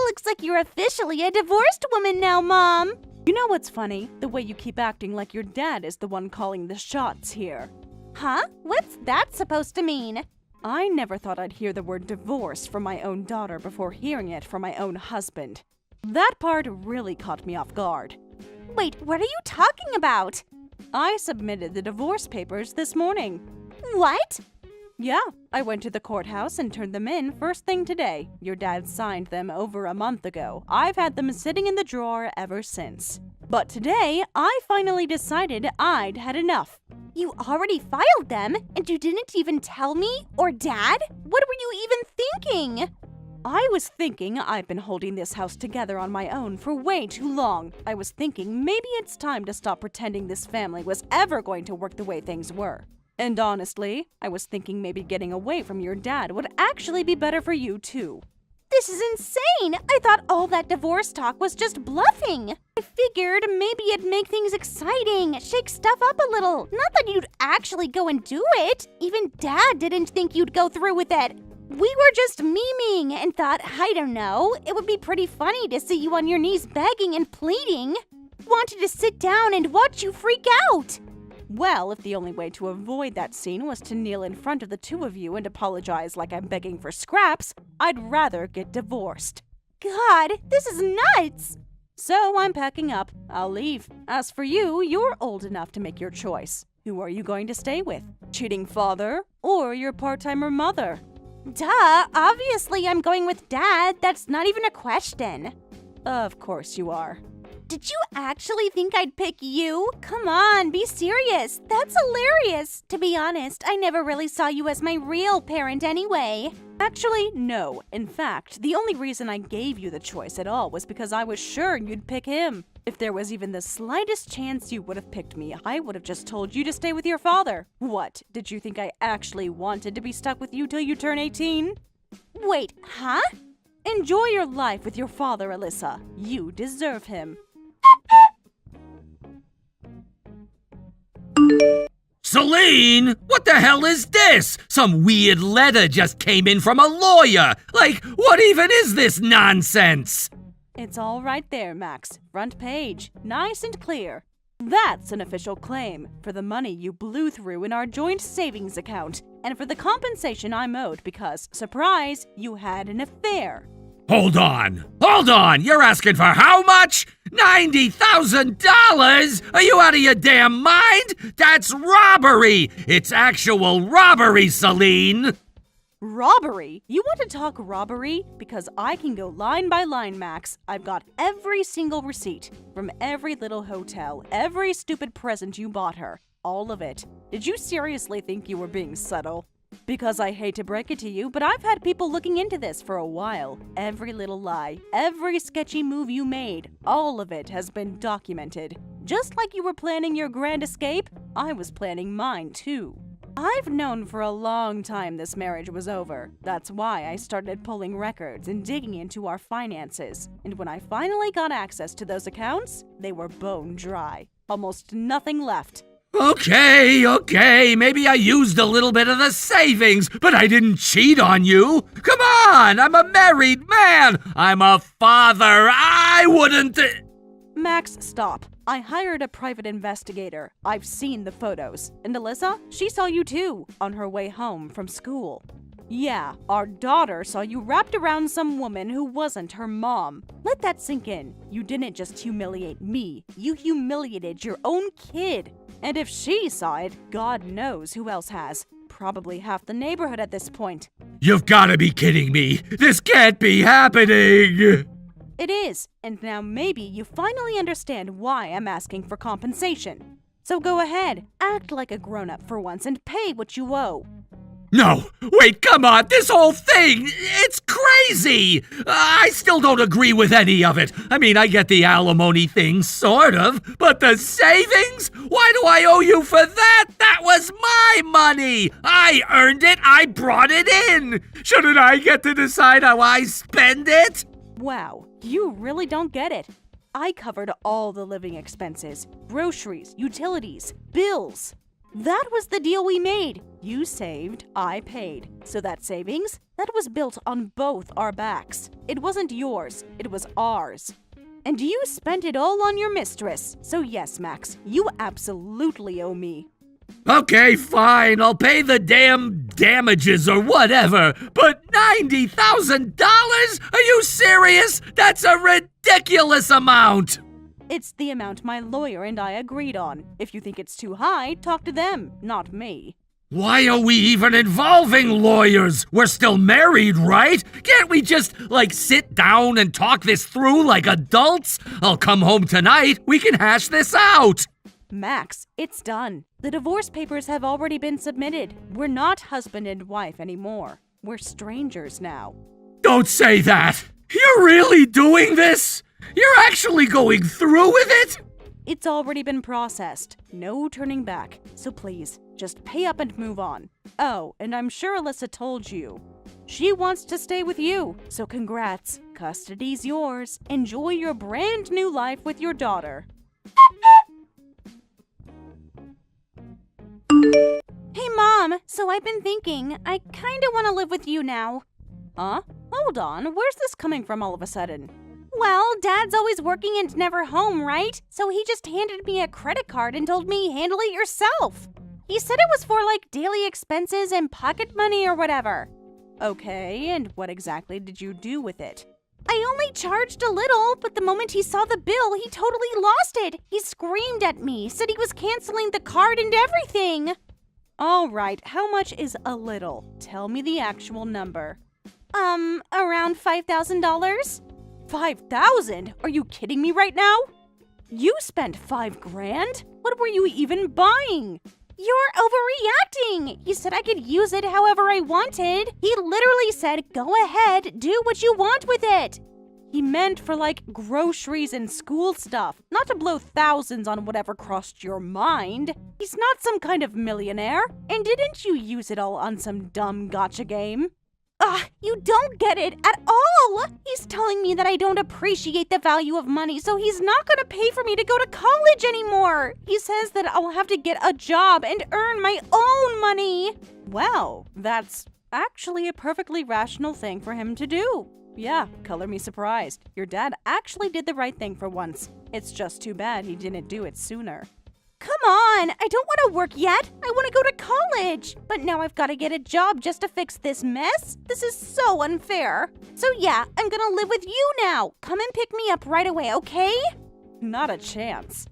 Looks like you're officially a divorced woman now, Mom. You know what's funny? The way you keep acting like your dad is the one calling the shots here. Huh? What's that supposed to mean? I never thought I'd hear the word divorce from my own daughter before hearing it from my own husband. That part really caught me off guard. Wait, what are you talking about? I submitted the divorce papers this morning. What? Yeah, I went to the courthouse and turned them in first thing today. Your dad signed them over a month ago. I've had them sitting in the drawer ever since. But today, I finally decided I'd had enough. You already filed them, and you didn't even tell me or Dad? What were you even thinking? I was thinking I've been holding this house together on my own for way too long. I was thinking maybe it's time to stop pretending this family was ever going to work the way things were. And honestly, I was thinking maybe getting away from your dad would actually be better for you too. This is insane! I thought all that divorce talk was just bluffing. I figured maybe it'd make things exciting, shake stuff up a little. Not that you'd actually go and do it. Even Dad didn't think you'd go through with it. We were just memeing and thought, I don't know, it would be pretty funny to see you on your knees begging and pleading. Wanted to sit down and watch you freak out. Well, if the only way to avoid that scene was to kneel in front of the two of you and apologize like I'm begging for scraps, I'd rather get divorced. God, this is nuts! So I'm packing up. I'll leave. As for you, you're old enough to make your choice. Who are you going to stay with? Cheating father or your part-timer mother? Duh, obviously I'm going with Dad. That's not even a question. Of course you are. Did you actually think I'd pick you? Come on, be serious. That's hilarious. To be honest, I never really saw you as my real parent anyway. Actually, no. In fact, the only reason I gave you the choice at all was because I was sure you'd pick him. If there was even the slightest chance you would have picked me, I would have just told you to stay with your father. What? Did you think I actually wanted to be stuck with you till you turn 18? Wait, huh? Enjoy your life with your father, Alyssa. You deserve him. Celine, what the hell is this? Some weird letter just came in from a lawyer. Like, what even is this nonsense? It's all right there, Max. Front page. Nice and clear. That's an official claim for the money you blew through in our joint savings account and for the compensation I'm owed because, surprise, you had an affair. Hold on. You're asking for how much? $90,000? Are you out of your damn mind? That's robbery. It's actual robbery, Celine. Robbery? You want to talk robbery? Because I can go line by line, Max. I've got every single receipt from every little hotel, every stupid present you bought her. All of it. Did you seriously think you were being subtle? Because I hate to break it to you, but I've had people looking into this for a while. Every little lie, every sketchy move you made, all of it has been documented. Just like you were planning your grand escape, I was planning mine too. I've known for a long time this marriage was over. That's why I started pulling records and digging into our finances. And when I finally got access to those accounts, they were bone dry. Almost nothing left. Okay, maybe I used a little bit of the savings, but I didn't cheat on you. Come on, I'm a married man. I'm a father. I wouldn't... Max, stop. I hired a private investigator. I've seen the photos. And Alyssa, she saw you too, on her way home from school. Yeah, our daughter saw you wrapped around some woman who wasn't her mom. Let that sink in. You didn't just humiliate me. You humiliated your own kid. And if she saw it, God knows who else has. Probably half the neighborhood at this point. You've got to be kidding me. This can't be happening. It is, and now maybe you finally understand why I'm asking for compensation. So go ahead, act like a grown-up for once and pay what you owe. No, wait, come on, this whole thing, it's crazy! I still don't agree with any of it. I mean, I get the alimony thing, sort of, but the savings? Why do I owe you for that? That was my money! I earned it, I brought it in! Shouldn't I get to decide how I spend it? Wow, you really don't get it. I covered all the living expenses, groceries, utilities, bills. That was the deal we made. You saved, I paid. So that savings, that was built on both our backs. It wasn't yours, it was ours. And you spent it all on your mistress. So yes, Max, you absolutely owe me. Okay, fine, I'll pay the damn damages or whatever, but $90,000? Are you serious? That's a ridiculous amount! It's the amount my lawyer and I agreed on. If you think it's too high, talk to them, not me. Why are we even involving lawyers? We're still married, right? Can't we just, sit down and talk this through like adults? I'll come home tonight. We can hash this out. Max, it's done. The divorce papers have already been submitted. We're not husband and wife anymore. We're strangers now. Don't say that. You're really doing this? You're actually going through with it? It's already been processed. No turning back. So please, just pay up and move on. Oh, and I'm sure Alyssa told you. She wants to stay with you, so congrats. Custody's yours. Enjoy your brand new life with your daughter. Hey, Mom, so I've been thinking, I kinda wanna live with you now. Huh? Hold on, where's this coming from all of a sudden? Well, Dad's always working and never home, right? So he just handed me a credit card and told me, handle it yourself. He said it was for daily expenses and pocket money or whatever. Okay, and what exactly did you do with it? I only charged a little, but the moment he saw the bill, he totally lost it. He screamed at me, said he was canceling the card and everything. All right, how much is a little? Tell me the actual number. Around $5,000? 5,000? Are you kidding me right now? You spent 5 grand? What were you even buying? You're overreacting! He said I could use it however I wanted. He literally said, go ahead, do what you want with it. He meant for groceries and school stuff, not to blow thousands on whatever crossed your mind. He's not some kind of millionaire. And didn't you use it all on some dumb gotcha game? You don't get it at all! He's telling me that I don't appreciate the value of money, so he's not gonna pay for me to go to college anymore! He says that I'll have to get a job and earn my own money! Wow, that's actually a perfectly rational thing for him to do. Yeah, color me surprised. Your dad actually did the right thing for once. It's just too bad he didn't do it sooner. Come on! I don't want to work yet! I want to go to college! But now I've got to get a job just to fix this mess? This is so unfair! So yeah, I'm gonna live with you now! Come and pick me up right away, okay? Not a chance.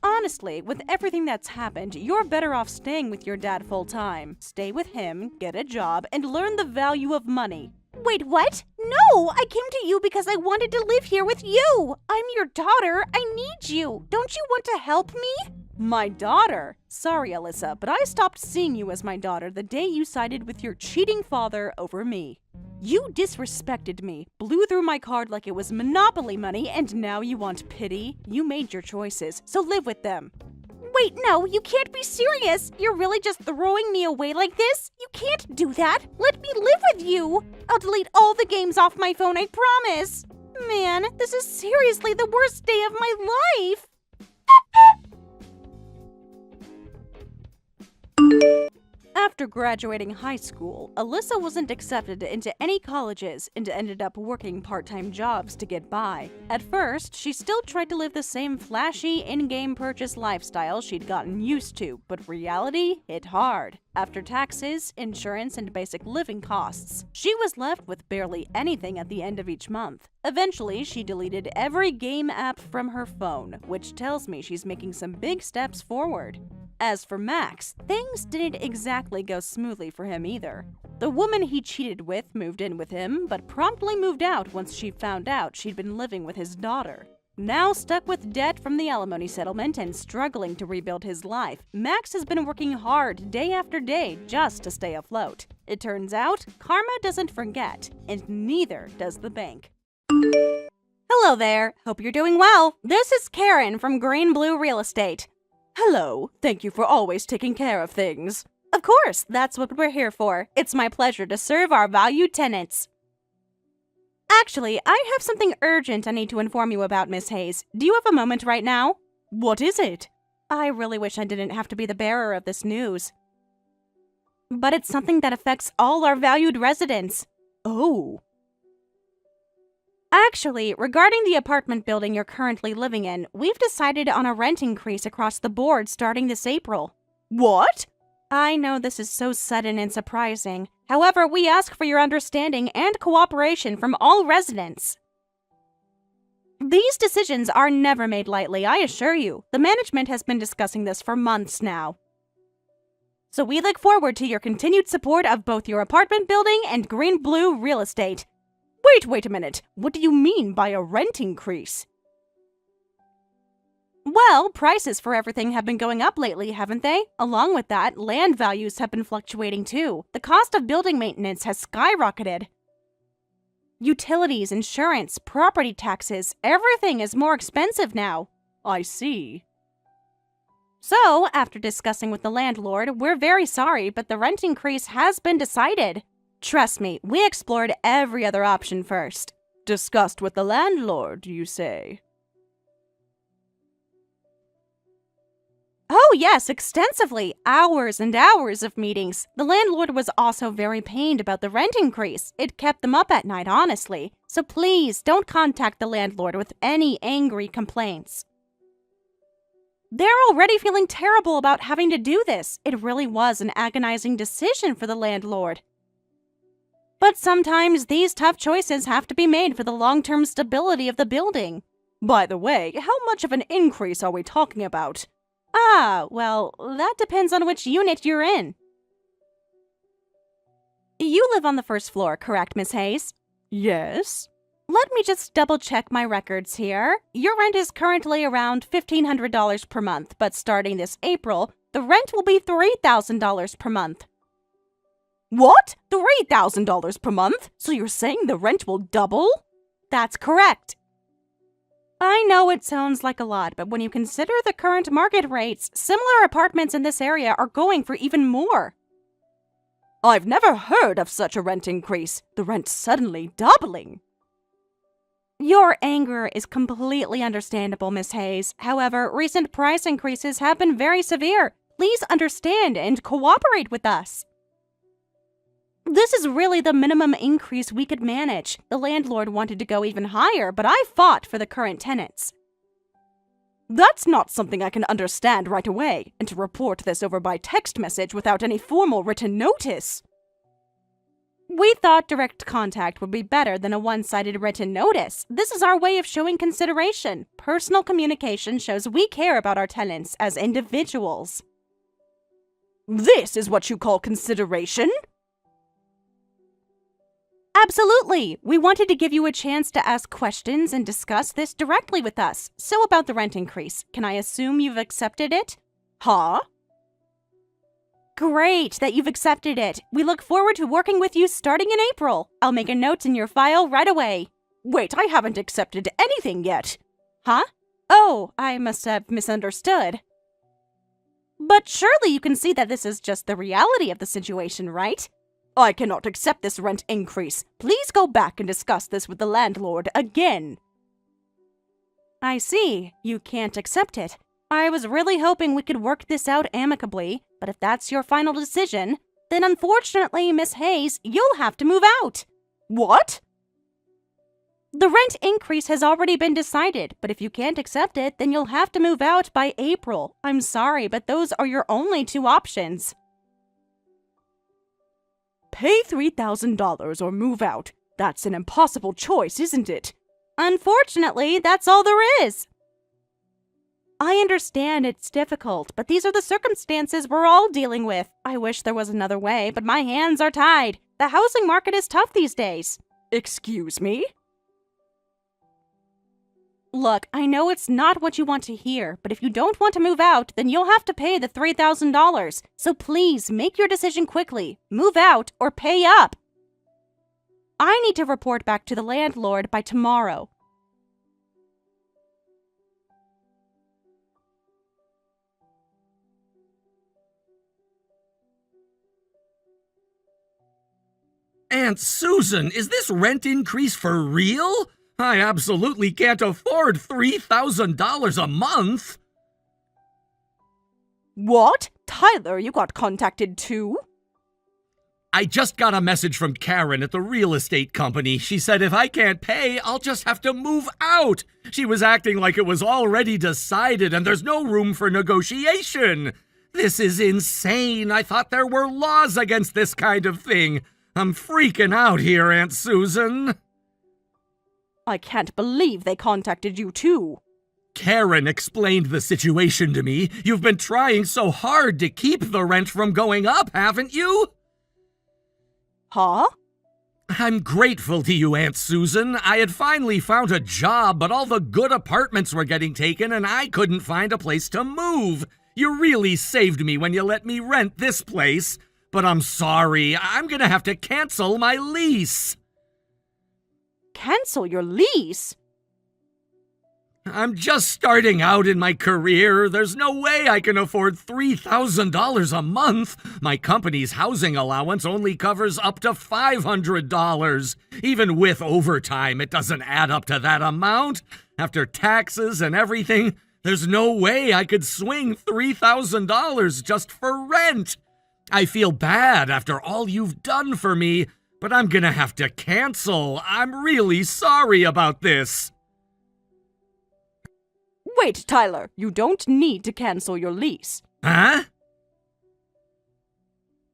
Honestly, with everything that's happened, you're better off staying with your dad full time. Stay with him, get a job, and learn the value of money. Wait, what? No! I came to you because I wanted to live here with you! I'm your daughter! I need you! Don't you want to help me? My daughter? Sorry, Alyssa, but I stopped seeing you as my daughter the day you sided with your cheating father over me. You disrespected me, blew through my card like it was Monopoly money, and now you want pity? You made your choices, so live with them. Wait, no, you can't be serious! You're really just throwing me away like this? You can't do that! Let me live with you! I'll delete all the games off my phone, I promise! Man, this is seriously the worst day of my life! After graduating high school, Alyssa wasn't accepted into any colleges and ended up working part-time jobs to get by. At first, she still tried to live the same flashy in-game purchase lifestyle she'd gotten used to, but reality hit hard. After taxes, insurance, and basic living costs, she was left with barely anything at the end of each month. Eventually, she deleted every game app from her phone, which tells me she's making some big steps forward. As for Max, things didn't exactly go smoothly for him either. The woman he cheated with moved in with him, but promptly moved out once she found out she'd been living with his daughter. Now stuck with debt from the alimony settlement and struggling to rebuild his life, Max has been working hard day after day just to stay afloat. It turns out, karma doesn't forget, and neither does the bank. Hello there, hope you're doing well. This is Karen from Green Blue Real Estate. Hello, thank you for always taking care of things. Of course, that's what we're here for. It's my pleasure to serve our valued tenants. Actually, I have something urgent I need to inform you about, Miss Hayes. Do you have a moment right now? What is it? I really wish I didn't have to be the bearer of this news. But it's something that affects all our valued residents. Oh. Actually, regarding the apartment building you're currently living in, we've decided on a rent increase across the board starting this April. What? I know this is so sudden and surprising. However, we ask for your understanding and cooperation from all residents. These decisions are never made lightly, I assure you. The management has been discussing this for months now. So we look forward to your continued support of both your apartment building and green-blue real estate. Wait a minute. What do you mean by a rent increase? Well, prices for everything have been going up lately, haven't they? Along with that, land values have been fluctuating too. The cost of building maintenance has skyrocketed. Utilities, insurance, property taxes, everything is more expensive now. I see. So, after discussing with the landlord, we're very sorry, but the rent increase has been decided. Trust me, we explored every other option first. Discussed with the landlord, you say? Oh yes, extensively. Hours and hours of meetings. The landlord was also very pained about the rent increase. It kept them up at night, honestly. So please, don't contact the landlord with any angry complaints. They're already feeling terrible about having to do this. It really was an agonizing decision for the landlord. But sometimes these tough choices have to be made for the long-term stability of the building. By the way, how much of an increase are we talking about? Ah, well, that depends on which unit you're in. You live on the first floor, correct, Miss Hayes? Yes. Let me just double-check my records here. Your rent is currently around $1,500 per month, but starting this April, the rent will be $3,000 per month. What? $3,000 per month? So you're saying the rent will double? That's correct. I know it sounds like a lot, but when you consider the current market rates, similar apartments in this area are going for even more. I've never heard of such a rent increase. The rent suddenly doubling. Your anger is completely understandable, Miss Hayes. However, recent price increases have been very severe. Please understand and cooperate with us. This is really the minimum increase we could manage. The landlord wanted to go even higher, but I fought for the current tenants. That's not something I can understand right away, and to report this over by text message without any formal written notice. We thought direct contact would be better than a one-sided written notice. This is our way of showing consideration. Personal communication shows we care about our tenants as individuals. This is what you call consideration? Absolutely! We wanted to give you a chance to ask questions and discuss this directly with us. So about the rent increase, can I assume you've accepted it? Huh? Great that you've accepted it. We look forward to working with you starting in April. I'll make a note in your file right away. Wait, I haven't accepted anything yet. Huh? Oh, I must have misunderstood. But surely you can see that this is just the reality of the situation, right? I cannot accept this rent increase. Please go back and discuss this with the landlord again. I see. You can't accept it. I was really hoping we could work this out amicably, but if that's your final decision, then unfortunately, Miss Hayes, you'll have to move out. What? The rent increase has already been decided, but if you can't accept it, then you'll have to move out by April. I'm sorry, but those are your only two options. Pay $3,000 or move out. That's an impossible choice, isn't it? Unfortunately, that's all there is. I understand it's difficult, but these are the circumstances we're all dealing with. I wish there was another way, but my hands are tied. The housing market is tough these days. Excuse me? Look, I know it's not what you want to hear, but if you don't want to move out, then you'll have to pay the $3,000. So please, make your decision quickly. Move out or pay up. I need to report back to the landlord by tomorrow. Aunt Susan, is this rent increase for real? I absolutely can't afford $3,000 a month. What? Tyler, you got contacted too? I just got a message from Karen at the real estate company. She said if I can't pay, I'll just have to move out. She was acting like it was already decided and there's no room for negotiation. This is insane. I thought there were laws against this kind of thing. I'm freaking out here, Aunt Susan. I can't believe they contacted you too. Karen explained the situation to me. You've been trying so hard to keep the rent from going up, haven't you? Huh? I'm grateful to you, Aunt Susan. I had finally found a job, but all the good apartments were getting taken and I couldn't find a place to move. You really saved me when you let me rent this place. But I'm sorry, I'm gonna have to cancel my lease. Cancel your lease? I'm just starting out in my career. There's no way I can afford $3,000 a month. My company's housing allowance only covers up to $500. Even with overtime, it doesn't add up to that amount. After taxes and everything, there's no way I could swing $3,000 just for rent. I feel bad after all you've done for me, but I'm gonna have to cancel. I'm really sorry about this. Wait, Tyler, you don't need to cancel your lease. Huh?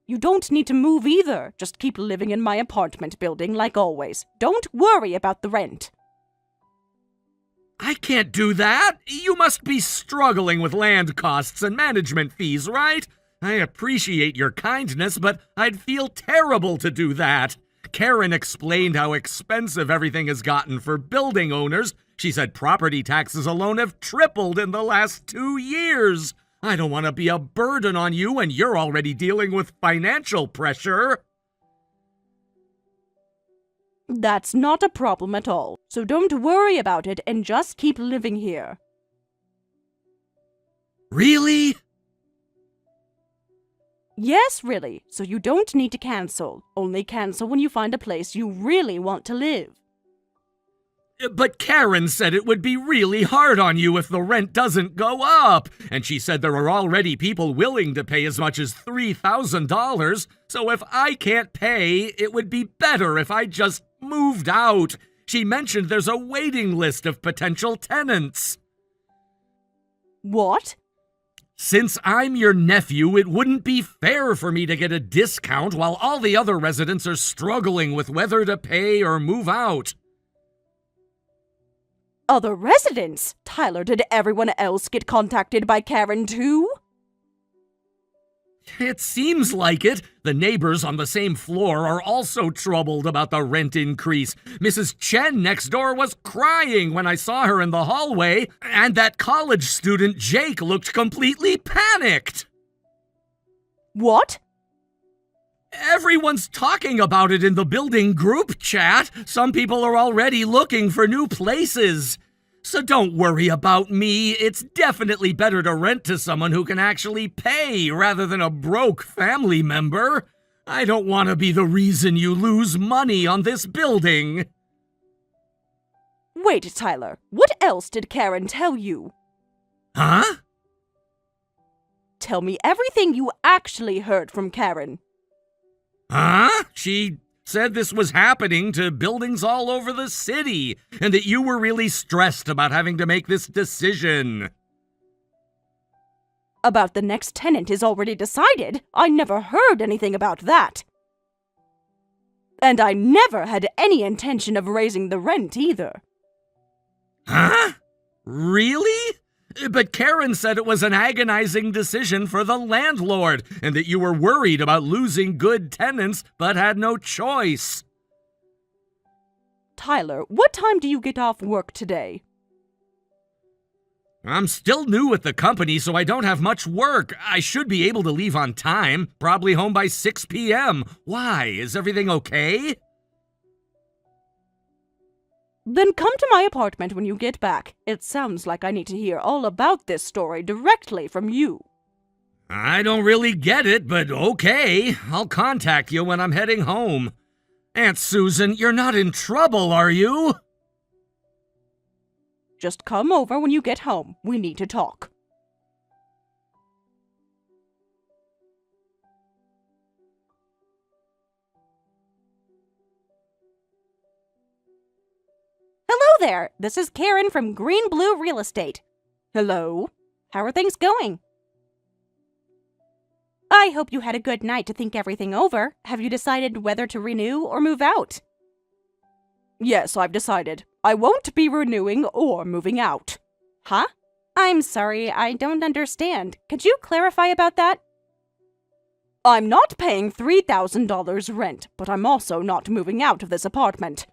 You don't need to move either. Just keep living in my apartment building like always. Don't worry about the rent. I can't do that. You must be struggling with land costs and management fees, right? I appreciate your kindness, but I'd feel terrible to do that. Karen explained how expensive everything has gotten for building owners. She said property taxes alone have tripled in the last 2 years. I don't want to be a burden on you when you're already dealing with financial pressure. That's not a problem at all. So don't worry about it and just keep living here. Really? Yes, really. So you don't need to cancel. Only cancel when you find a place you really want to live. But Karen said it would be really hard on you if the rent doesn't go up. And she said there are already people willing to pay as much as $3,000. So if I can't pay, it would be better if I just moved out. She mentioned there's a waiting list of potential tenants. What? Since I'm your nephew, it wouldn't be fair for me to get a discount while all the other residents are struggling with whether to pay or move out. Other residents? Tyler, did everyone else get contacted by Karen too? It seems like it. The neighbors on the same floor are also troubled about the rent increase. Mrs. Chen next door was crying when I saw her in the hallway, and that college student Jake looked completely panicked. What? Everyone's talking about it in the building group chat. Some people are already looking for new places. So don't worry about me. It's definitely better to rent to someone who can actually pay rather than a broke family member. I don't want to be the reason you lose money on this building. Wait, Tyler. What else did Karen tell you? Huh? Tell me everything you actually heard from Karen. Huh? She said this was happening to buildings all over the city, and that you were really stressed about having to make this decision. About the next tenant is already decided. I never heard anything about that. And I never had any intention of raising the rent either. Huh? Really? But Karen said it was an agonizing decision for the landlord, and that you were worried about losing good tenants, but had no choice. Tyler, what time do you get off work today? I'm still new at the company, so I don't have much work. I should be able to leave on time, probably home by 6 p.m. Why? Is everything okay? Then come to my apartment when you get back. It sounds like I need to hear all about this story directly from you. I don't really get it, but okay. I'll contact you when I'm heading home. Aunt Susan, you're not in trouble, are you? Just come over when you get home. We need to talk. Hello there. This is Karen from Green Blue Real Estate. Hello. How are things going? I hope you had a good night to think everything over. Have you decided whether to renew or move out? Yes, I've decided. I won't be renewing or moving out. Huh? I'm sorry, I don't understand. Could you clarify about that? I'm not paying $3,000 rent, but I'm also not moving out of this apartment.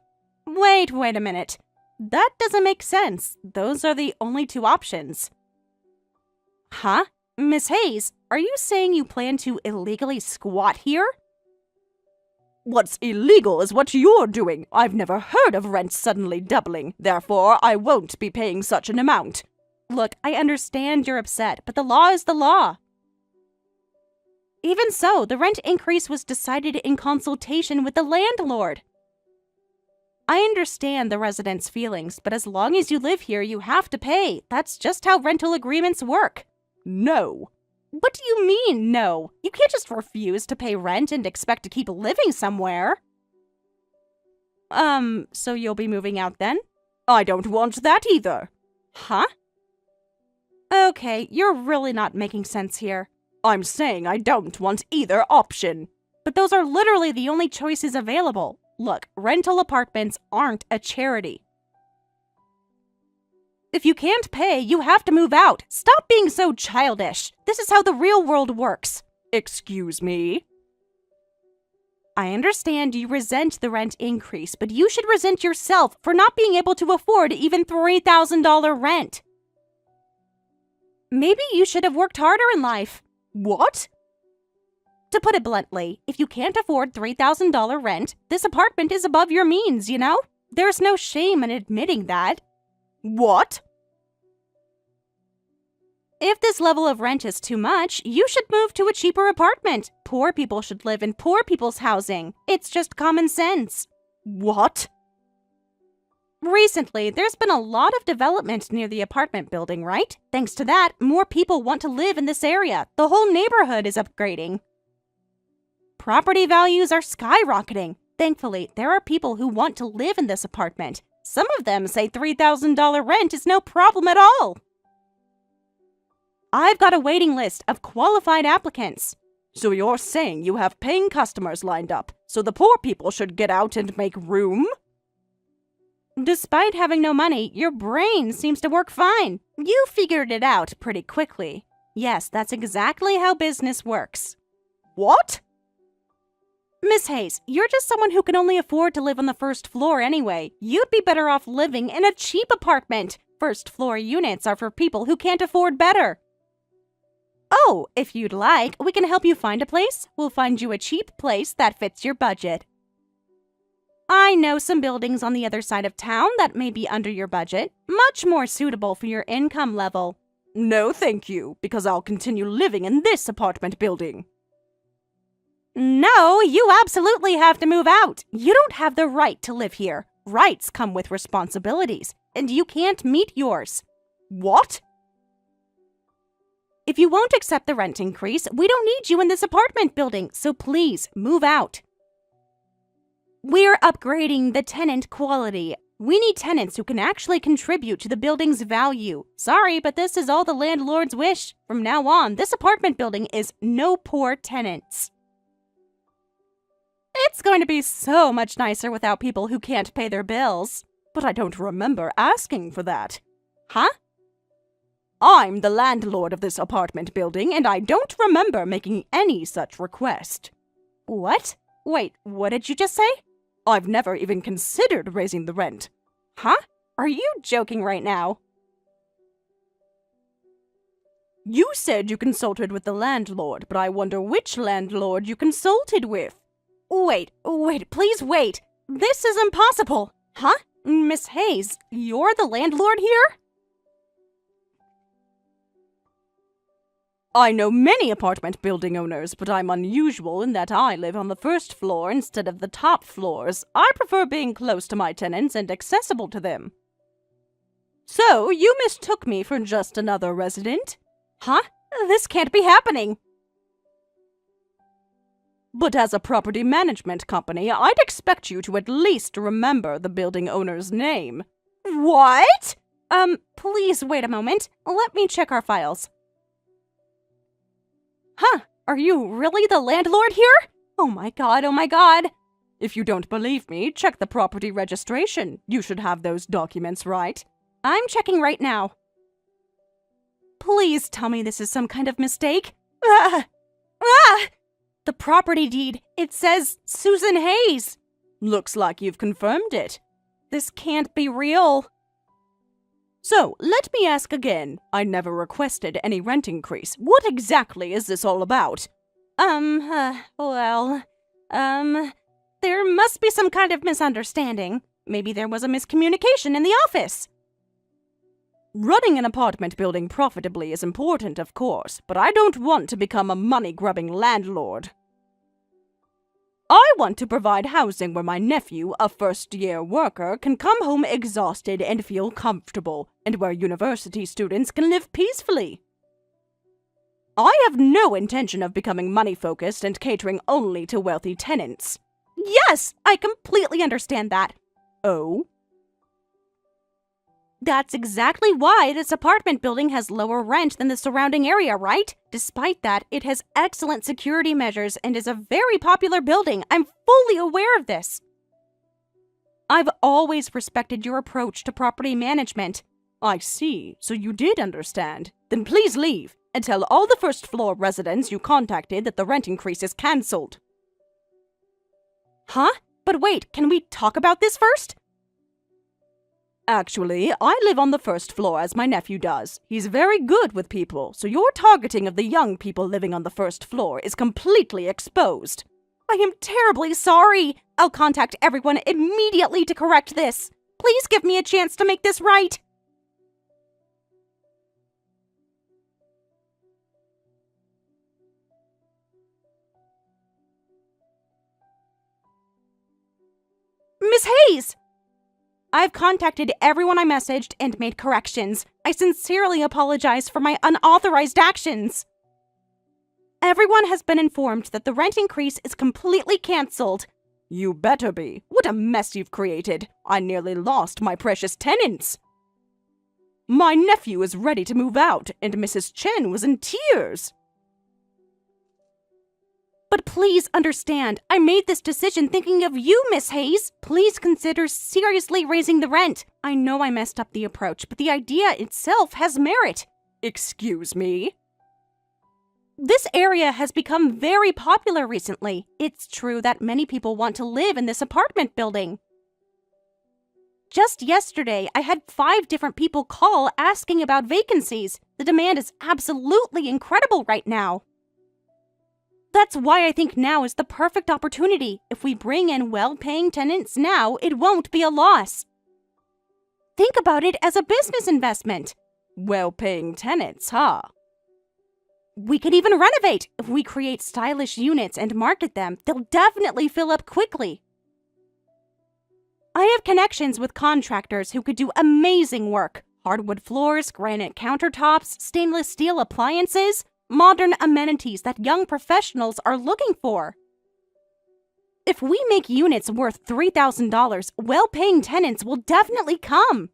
Wait a minute. That doesn't make sense. Those are the only two options. Huh? Miss Hayes, are you saying you plan to illegally squat here? What's illegal is what you're doing. I've never heard of rent suddenly doubling. Therefore, I won't be paying such an amount. Look, I understand you're upset, but the law is the law. Even so, the rent increase was decided in consultation with the landlord. I understand the residents' feelings, but as long as you live here, you have to pay. That's just how rental agreements work. No. What do you mean, no? You can't just refuse to pay rent and expect to keep living somewhere. So you'll be moving out then? I don't want that either. Huh? Okay, you're really not making sense here. I'm saying I don't want either option. But those are literally the only choices available. Look, rental apartments aren't a charity. If you can't pay, you have to move out. Stop being so childish. This is how the real world works. Excuse me? I understand you resent the rent increase, but you should resent yourself for not being able to afford even $3,000 rent. Maybe you should have worked harder in life. What? To put it bluntly, if you can't afford $3,000 rent, this apartment is above your means, you know? There's no shame in admitting that. What? If this level of rent is too much, you should move to a cheaper apartment. Poor people should live in poor people's housing. It's just common sense. What? Recently, there's been a lot of development near the apartment building, right? Thanks to that, more people want to live in this area. The whole neighborhood is upgrading. Property values are skyrocketing. Thankfully, there are people who want to live in this apartment. Some of them say $3,000 rent is no problem at all. I've got a waiting list of qualified applicants. So you're saying you have paying customers lined up, so the poor people should get out and make room? Despite having no money, your brain seems to work fine. You figured it out pretty quickly. Yes, that's exactly how business works. What? Miss Hayes, you're just someone who can only afford to live on the first floor anyway. You'd be better off living in a cheap apartment. First floor units are for people who can't afford better. Oh, if you'd like, we can help you find a place. We'll find you a cheap place that fits your budget. I know some buildings on the other side of town that may be under your budget, much more suitable for your income level. No, thank you, because I'll continue living in this apartment building. No, you absolutely have to move out. You don't have the right to live here. Rights come with responsibilities, and you can't meet yours. What? If you won't accept the rent increase, we don't need you in this apartment building, so please move out. We're upgrading the tenant quality. We need tenants who can actually contribute to the building's value. Sorry, but this is all the landlord's wish. From now on, this apartment building is no poor tenants. It's going to be so much nicer without people who can't pay their bills. But I don't remember asking for that. Huh? I'm the landlord of this apartment building, and I don't remember making any such request. What? Wait, what did you just say? I've never even considered raising the rent. Huh? Are you joking right now? You said you consulted with the landlord, but I wonder which landlord you consulted with. Wait, please wait. This is impossible. Huh? Miss Hayes, you're the landlord here? I know many apartment building owners, but I'm unusual in that I live on the first floor instead of the top floors. I prefer being close to my tenants and accessible to them. So, you mistook me for just another resident? Huh? This can't be happening. But as a property management company, I'd expect you to at least remember the building owner's name. What? Please wait a moment. Let me check our files. Huh, are you really the landlord here? Oh my god. If you don't believe me, check the property registration. You should have those documents right. I'm checking right now. Please tell me this is some kind of mistake. Ah! Ah! The property deed, it says Susan Hayes. Looks like you've confirmed it. This can't be real. So, let me ask again. I never requested any rent increase. What exactly is this all about? There must be some kind of misunderstanding. Maybe there was a miscommunication in the office. Running an apartment building profitably is important, of course, but I don't want to become a money-grubbing landlord. I want to provide housing where my nephew, a first-year worker, can come home exhausted and feel comfortable, and where university students can live peacefully. I have no intention of becoming money-focused and catering only to wealthy tenants. Yes, I completely understand that. Oh? That's exactly why this apartment building has lower rent than the surrounding area, right? Despite that, it has excellent security measures and is a very popular building. I'm fully aware of this. I've always respected your approach to property management. I see, so you did understand. Then please leave and tell all the first-floor residents you contacted that the rent increase is cancelled. Huh? But wait, can we talk about this first? Actually, I live on the first floor as my nephew does. He's very good with people, so your targeting of the young people living on the first floor is completely exposed. I am terribly sorry. I'll contact everyone immediately to correct this. Please give me a chance to make this right. Miss Hayes! I've contacted everyone I messaged and made corrections. I sincerely apologize for my unauthorized actions. Everyone has been informed that the rent increase is completely canceled. You better be. What a mess you've created. I nearly lost my precious tenants. My nephew is ready to move out, and Mrs. Chen was in tears. But please understand, I made this decision thinking of you, Miss Hayes. Please consider seriously raising the rent. I know I messed up the approach, but the idea itself has merit. Excuse me? This area has become very popular recently. It's true that many people want to live in this apartment building. Just yesterday, I had 5 different people call asking about vacancies. The demand is absolutely incredible right now. That's why I think now is the perfect opportunity. If we bring in well-paying tenants now, it won't be a loss. Think about it as a business investment. Well-paying tenants, huh? We could even renovate. If we create stylish units and market them, they'll definitely fill up quickly. I have connections with contractors who could do amazing work. Hardwood floors, granite countertops, stainless steel appliances, modern amenities that young professionals are looking for. If we make units worth $3,000, well-paying tenants will definitely come.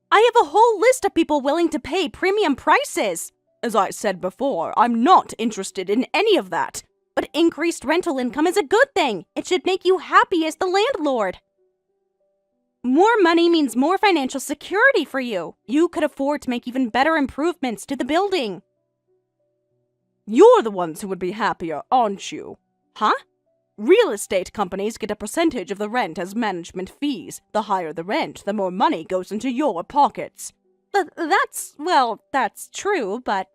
I have a whole list of people willing to pay premium prices. As I said before, I'm not interested in any of that. But increased rental income is a good thing. It should make you happy as the landlord. More money means more financial security for you. You could afford to make even better improvements to the building. You're the ones who would be happier, aren't you? Huh? Real estate companies get a percentage of the rent as management fees. The higher the rent, the more money goes into your pockets. That's true, but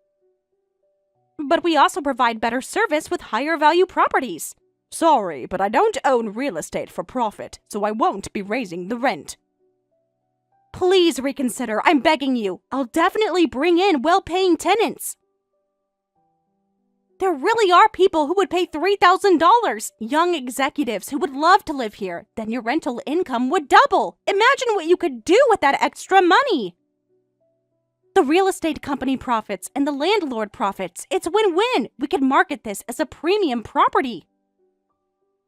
we also provide better service with higher value properties. Sorry, but I don't own real estate for profit, so I won't be raising the rent. Please reconsider, I'm begging you. I'll definitely bring in well-paying tenants. There really are people who would pay $3,000. Young executives who would love to live here. Then your rental income would double. Imagine what you could do with that extra money. The real estate company profits and the landlord profits. It's win-win. We could market this as a premium property.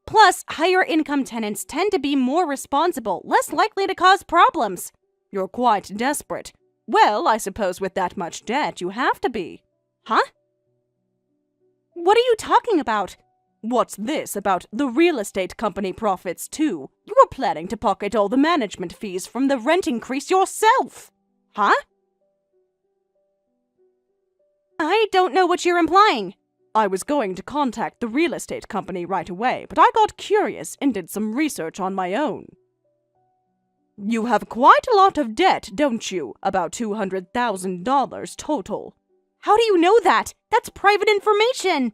Plus, higher income tenants tend to be more responsible, less likely to cause problems. You're quite desperate. Well, I suppose with that much debt, you have to be. Huh? What are you talking about? What's this about the real estate company profits, too? You were planning to pocket all the management fees from the rent increase yourself. Huh? I don't know what you're implying. I was going to contact the real estate company right away, but I got curious and did some research on my own. You have quite a lot of debt, don't you? About $200,000 total. How do you know that? That's private information!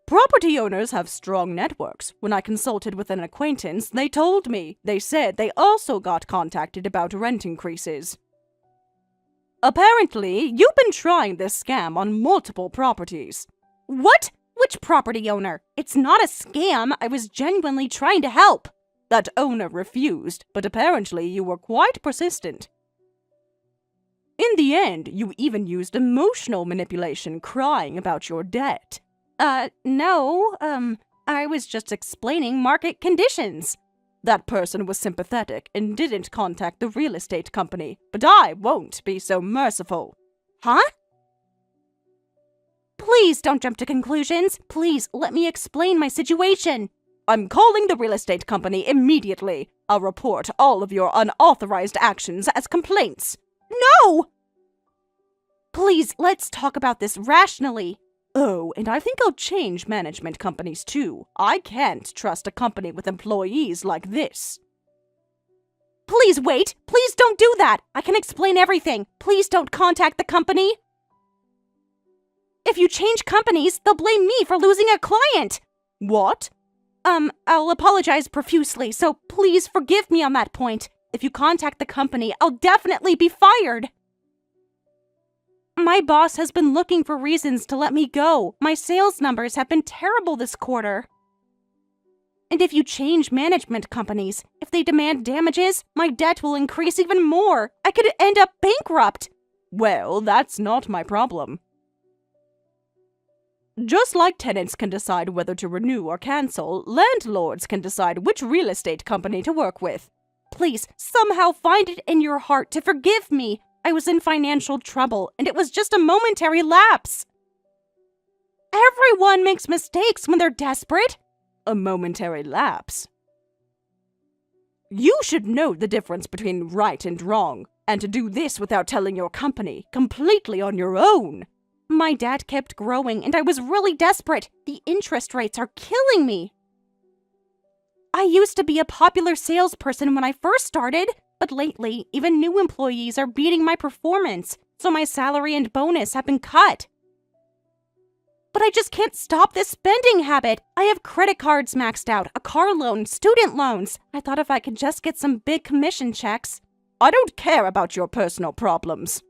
Property owners have strong networks. When I consulted with an acquaintance, they told me. They said they also got contacted about rent increases. Apparently, you've been trying this scam on multiple properties. What? Which property owner? It's not a scam. I was genuinely trying to help. That owner refused, but apparently you were quite persistent. In the end, you even used emotional manipulation, crying about your debt. No, I was just explaining market conditions. That person was sympathetic and didn't contact the real estate company, but I won't be so merciful. Huh? Please don't jump to conclusions. Please let me explain my situation. I'm calling the real estate company immediately. I'll report all of your unauthorized actions as complaints. No! Please, let's talk about this rationally. Oh, and I think I'll change management companies too. I can't trust a company with employees like this. Please wait! Please don't do that! I can explain everything. Please don't contact the company. If you change companies, they'll blame me for losing a client. What? I'll apologize profusely, so please forgive me on that point. If you contact the company, I'll definitely be fired. My boss has been looking for reasons to let me go. My sales numbers have been terrible this quarter. And if you change management companies, if they demand damages, my debt will increase even more. I could end up bankrupt. Well, that's not my problem. Just like tenants can decide whether to renew or cancel, landlords can decide which real estate company to work with. Please, somehow find it in your heart to forgive me. I was in financial trouble, and it was just a momentary lapse. Everyone makes mistakes when they're desperate. A momentary lapse? You should know the difference between right and wrong, and to do this without telling your company, completely on your own. My debt kept growing, and I was really desperate. The interest rates are killing me. I used to be a popular salesperson when I first started, but lately, even new employees are beating my performance, so my salary and bonus have been cut. But I just can't stop this spending habit. I have credit cards maxed out, a car loan, student loans. I thought if I could just get some big commission checks. I don't care about your personal problems.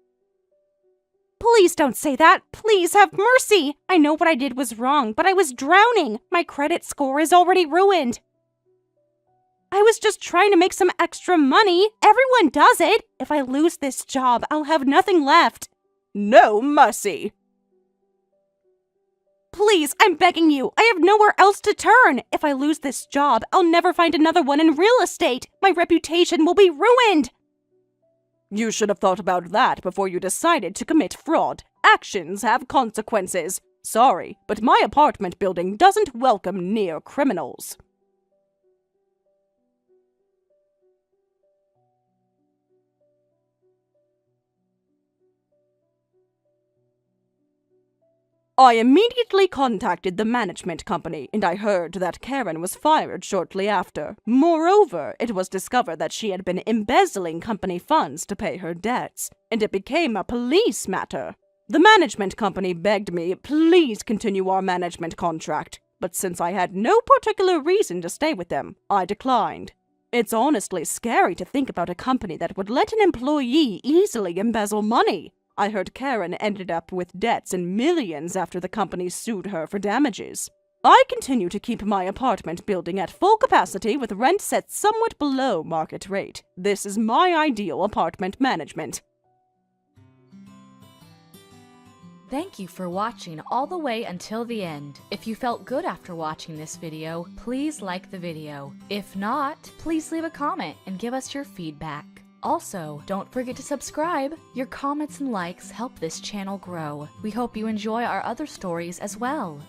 Please don't say that. Please have mercy. I know what I did was wrong, but I was drowning. My credit score is already ruined. I was just trying to make some extra money. Everyone does it. If I lose this job, I'll have nothing left. No mercy. Please, I'm begging you. I have nowhere else to turn. If I lose this job, I'll never find another one in real estate. My reputation will be ruined. You should have thought about that before you decided to commit fraud. Actions have consequences. Sorry, but my apartment building doesn't welcome near criminals. I immediately contacted the management company, and I heard that Karen was fired shortly after. Moreover, it was discovered that she had been embezzling company funds to pay her debts, and it became a police matter. The management company begged me, please continue our management contract, but since I had no particular reason to stay with them, I declined. It's honestly scary to think about a company that would let an employee easily embezzle money. I heard Karen ended up with debts in millions after the company sued her for damages. I continue to keep my apartment building at full capacity with rent set somewhat below market rate. This is my ideal apartment management. Thank you for watching all the way until the end. If you felt good after watching this video, please like the video. If not, please leave a comment and give us your feedback. Also, don't forget to subscribe. Your comments and likes help this channel grow. We hope you enjoy our other stories as well.